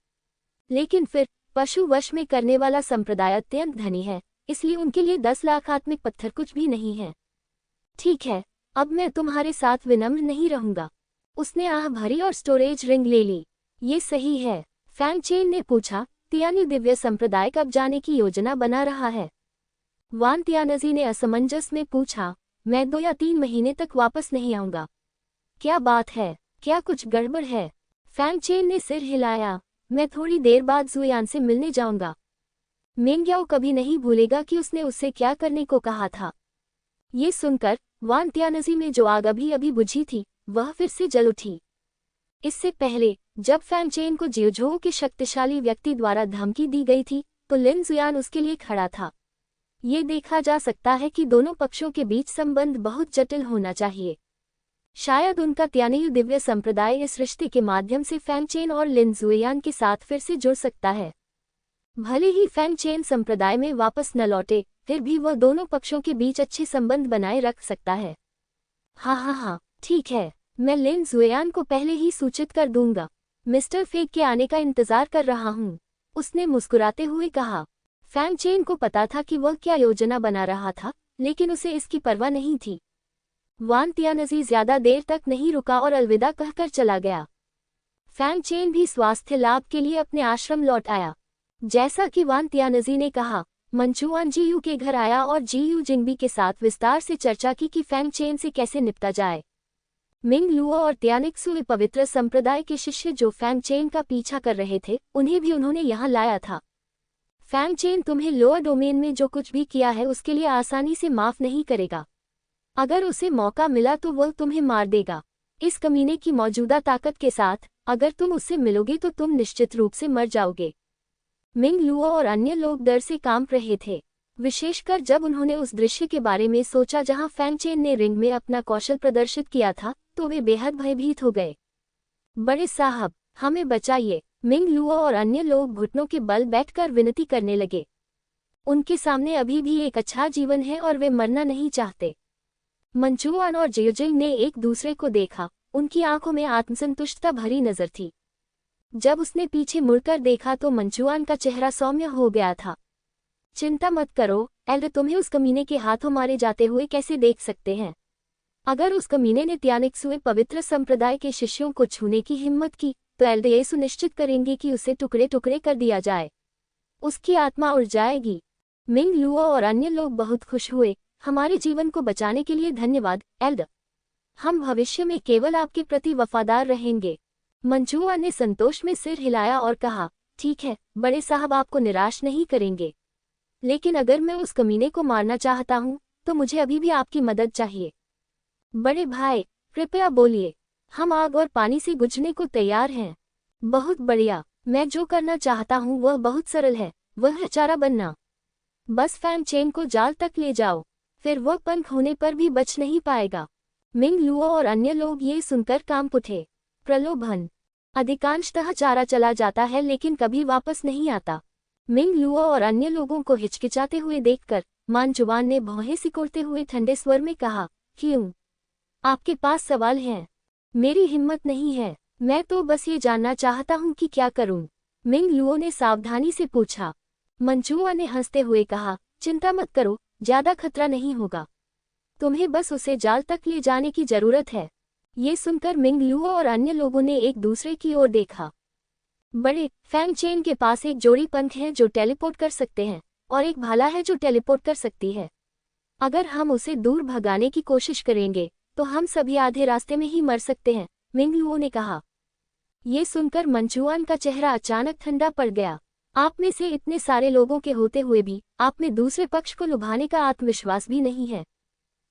लेकिन फिर पशु वश में करने वाला संप्रदाय अत्यंत धनी है, इसलिए उनके लिए 10 लाख आत्मिक पत्थर कुछ भी नहीं है। ठीक है, अब मैं तुम्हारे साथ विनम्र नहीं रहूंगा। उसने आह भरी और स्टोरेज रिंग ले ली। ये सही है? फैंग चेन ने पूछा। त्यान्यू दिव्य संप्रदाय कब जाने की योजना बना रहा है? वान त्यानजी ने असमंजस में पूछा। मैं 2 या 3 महीने तक वापस नहीं आऊंगा। क्या बात है, क्या कुछ गड़बड़ है? फैंग चेन ने सिर हिलाया। मैं थोड़ी देर बाद जुयान से मिलने जाऊंगा। मिंग्याओ कभी नहीं भूलेगा कि उसने उससे क्या करने को कहा था। ये सुनकर वान त्यानजी में जो आग अभी अभी बुझी थी, वह फिर से जल उठी। इससे पहले जब फैंग चेन को जियोझोउ के शक्तिशाली व्यक्ति द्वारा धमकी दी गई थी, तो लिन जुयान उसके लिए खड़ा था। ये देखा जा सकता है कि दोनों पक्षों के बीच संबंध बहुत जटिल होना चाहिए। शायद उनका त्यान्यू दिव्य संप्रदाय इस रिश्ते के माध्यम से फैंग चेन और लिन जुयान के साथ फिर से जुड़ सकता है। भले ही फैंग चेन संप्रदाय में वापस न लौटे, फिर भी वह दोनों पक्षों के बीच अच्छे संबंध बनाए रख सकता है। हाँ, ठीक है, मैं लिन जुयान को पहले ही सूचित कर दूंगा। मिस्टर फेक के आने का इंतजार कर रहा हूँ, उसने मुस्कुराते हुए कहा। फैंग चेन को पता था कि वह क्या योजना बना रहा था, लेकिन उसे इसकी परवाह नहीं थी। वान त्यानजी ज्यादा देर तक नहीं रुका और अलविदा कहकर चला गया। फैंग चेन भी स्वास्थ्य लाभ के लिए अपने आश्रम लौट आया। जैसा कि वान त्यानजी ने कहा, मंचुआन जीयू के घर आया और जीयू जिंगबी के साथ विस्तार से चर्चा की कि फैंग चेन से कैसे निपटा जाए। मिंग लुओ और त्यानिक्सुए पवित्र संप्रदाय के शिष्य जो फैंग चेन का पीछा कर रहे थे, उन्हें भी उन्होंने यहाँ लाया था। फैंग चेन तुम्हें लोअर डोमेन में जो कुछ भी किया है उसके लिए आसानी से माफ नहीं करेगा। अगर उसे मौका मिला तो वह तुम्हें मार देगा। इस कमीने की मौजूदा ताकत के साथ अगर तुम उससे मिलोगे तो तुम निश्चित रूप से मर जाओगे। मिंग लुओ और अन्य लोग डर से कांप रहे थे, विशेषकर जब उन्होंने उस दृश्य के बारे में सोचा जहां फैंग चेन ने रिंग में अपना कौशल प्रदर्शित किया था, तो वे बेहद भयभीत हो गए। बड़े साहब, हमें बचाइए, मिंग लुओ और अन्य लोग घुटनों के बल बैठकर विनती करने लगे। उनके सामने अभी भी एक अच्छा जीवन है और वे मरना नहीं चाहते। मंचुआन और जियोजिंग ने एक दूसरे को देखा, उनकी आंखों में आत्मसंतुष्टता भरी नजर थी। जब उसने पीछे मुड़कर देखा तो मंचुआन का चेहरा सौम्य हो गया था। चिंता मत करो एल्डर, तुम्हें उस कमीने के हाथों मारे जाते हुए कैसे देख सकते हैं? अगर उस कमीने ने त्यानिक्सुए पवित्र संप्रदाय के शिष्यों को छूने की हिम्मत की, तो एल्डर ये सुनिश्चित करेंगे कि उसे टुकड़े टुकड़े कर दिया जाए। उसकी आत्मा उड़ जाएगी। मिंग लुओ और अन्य लोग बहुत खुश हुए। हमारे जीवन को बचाने के लिए धन्यवाद एल्डर। हम भविष्य में केवल आपके प्रति वफादार रहेंगे। मंचुआ ने संतोष में सिर हिलाया और कहा, ठीक है बड़े साहब, आपको निराश नहीं करेंगे। लेकिन अगर मैं उस कमीने को मारना चाहता हूँ, तो मुझे अभी भी आपकी मदद चाहिए। बड़े भाई, कृपया बोलिए, हम आग और पानी से गुजरने को तैयार हैं। बहुत बढ़िया, मैं जो करना चाहता हूँ वह बहुत सरल है, वह है चारा बनना। बस फैंग चेन को जाल तक ले जाओ, फिर वह पंख होने पर भी बच नहीं पाएगा। मिंग लुओ और अन्य लोग ये सुनकर कांप उठे। प्रलोभन। अधिकांशतः चारा चला जाता है लेकिन कभी वापस नहीं आता। मिंग लुओ और अन्य लोगों को हिचकिचाते हुए देखकर मानचुआन ने भौहें सिकोड़ते हुए ठंडे स्वर में कहा, क्यों? आपके पास सवाल हैं? मेरी हिम्मत नहीं है, मैं तो बस ये जानना चाहता हूँ कि क्या करूँ। मिंग लुओ ने सावधानी से पूछा। मंचुआ ने हंसते हुए कहा, चिंता मत करो, ज्यादा खतरा नहीं होगा। तुम्हें बस उसे जाल तक ले जाने की जरूरत है। ये सुनकर मिंग लुओ और अन्य लोगों ने एक दूसरे की ओर देखा। बड़े फैंग चेन के पास एक जोड़ी पंख है जो टेलीपोर्ट कर सकते हैं, और एक भाला है जो टेलीपोर्ट कर सकती है। अगर हम उसे दूर भगाने की कोशिश करेंगे तो हम सभी आधे रास्ते में ही मर सकते हैं, मिंग लुओ ने कहा। ये सुनकर मंचुआन का चेहरा अचानक ठंडा पड़ गया। आप में से इतने सारे लोगों के होते हुए भी आप में दूसरे पक्ष को लुभाने का आत्मविश्वास भी नहीं है।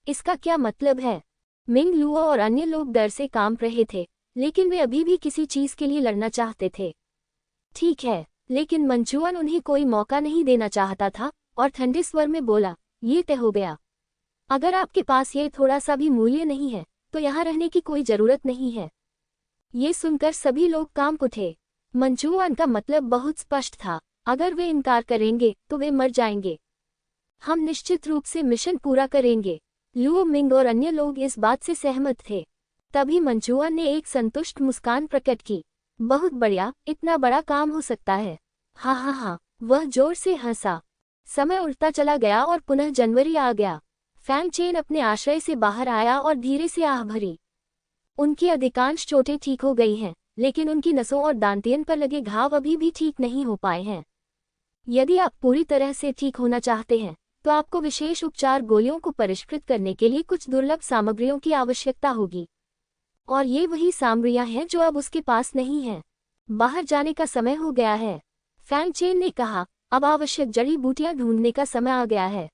इसका क्या मतलब है? मिंग लुओ और अन्य लोग डर से कांप रहे थे, लेकिन वे अभी भी किसी चीज के लिए लड़ना चाहते थे। ठीक है, लेकिन मंचुआन उन्हें कोई मौका नहीं देना चाहता था और ठंडे स्वर में बोला, ये तय हो गया। अगर आपके पास ये थोड़ा सा भी मूल्य नहीं है तो यहाँ रहने की कोई जरूरत नहीं है। ये सुनकर सभी लोग कांप उठे। मंचुआन का मतलब बहुत स्पष्ट था, अगर वे इनकार करेंगे तो वे मर जाएंगे। हम निश्चित रूप से मिशन पूरा करेंगे। लुओ मिंग और अन्य लोग इस बात से सहमत थे। तभी मंचुआन ने एक संतुष्ट मुस्कान प्रकट की। बहुत बढ़िया, इतना बड़ा काम हो सकता है। हाँ हाँ हाँ, वह जोर से हंसा। समय उड़ता चला गया और पुनः जनवरी आ गया। फैंग चेन अपने आश्रय से बाहर आया और धीरे से आह भरी। उनकी अधिकांश चोटें ठीक हो गई हैं, लेकिन उनकी नसों और दांतियन पर लगे घाव अभी भी ठीक नहीं हो पाए हैं। यदि आप पूरी तरह से ठीक होना चाहते हैं तो आपको विशेष उपचार गोलियों को परिष्कृत करने के लिए कुछ दुर्लभ सामग्रियों की आवश्यकता होगी, और ये वही सामग्रियां हैं जो अब उसके पास नहीं हैं। बाहर जाने का समय हो गया है, फैंग चेन ने कहा। अब आवश्यक जड़ी बूटियां ढूंढने का समय आ गया है।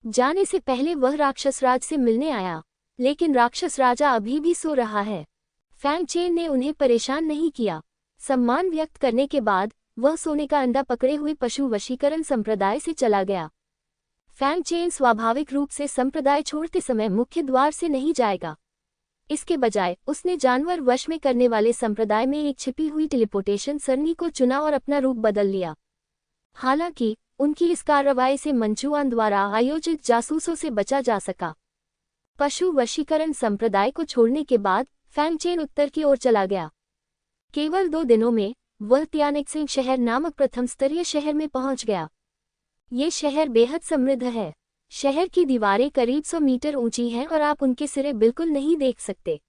जाने से पहले वह राक्षस राज से मिलने आया, लेकिन राक्षस राजा अभी भी सो रहा है। फैंग चेन ने उन्हें परेशान नहीं किया। सम्मान व्यक्त करने के बाद वह सोने का अंडा पकड़े हुए पशु वशीकरण संप्रदाय से चला गया। फैंग चेन स्वाभाविक रूप से संप्रदाय छोड़ते समय मुख्य द्वार से नहीं जाएगा। इसके बजाय उसने जानवर वश में करने वाले संप्रदाय में एक छिपी हुई टेलीपोर्टेशन सरणी को चुना और अपना रूप बदल लिया। हालांकि उनकी इस कार्रवाई से मंचुआन द्वारा आयोजित जासूसों से बचा जा सका। पशु वशीकरण संप्रदाय को छोड़ने के बाद फैंग चेन उत्तर की ओर चला गया। केवल 2 दिनों में वह तियानिक्सिंग शहर नामक प्रथम स्तरीय शहर में पहुंच गया। ये शहर बेहद समृद्ध है। शहर की दीवारें करीब 100 मीटर ऊंची हैं और आप उनके सिरे बिल्कुल नहीं देख सकते।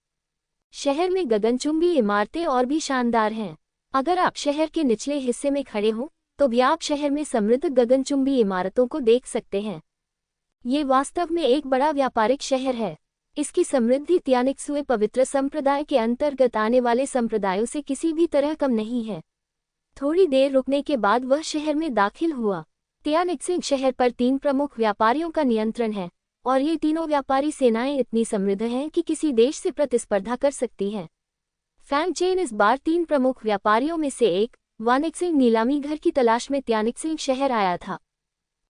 शहर में गगनचुंबी इमारतें और भी शानदार हैं। अगर आप शहर के निचले हिस्से में खड़े हों तो भी आप शहर में समृद्ध गगनचुंबी इमारतों को देख सकते हैं। ये वास्तव में एक बड़ा व्यापारिक शहर है। इसकी समृद्धि तियानिक्सुए पवित्र संप्रदाय के अंतर्गत आने वाले संप्रदायों से किसी भी तरह कम नहीं है। थोड़ी देर रुकने के बाद वह शहर में दाखिल हुआ। तियानिक्सिंग शहर पर 3 प्रमुख व्यापारियों का नियंत्रण है, और ये तीनों व्यापारी सेनाएं इतनी समृद्ध हैं कि किसी देश से प्रतिस्पर्धा कर सकती हैं। फैंग चेन इस बार 3 प्रमुख व्यापारियों में से एक वानिक्सिंग नीलामी घर की तलाश में तियानिक्सिंग शहर आया था।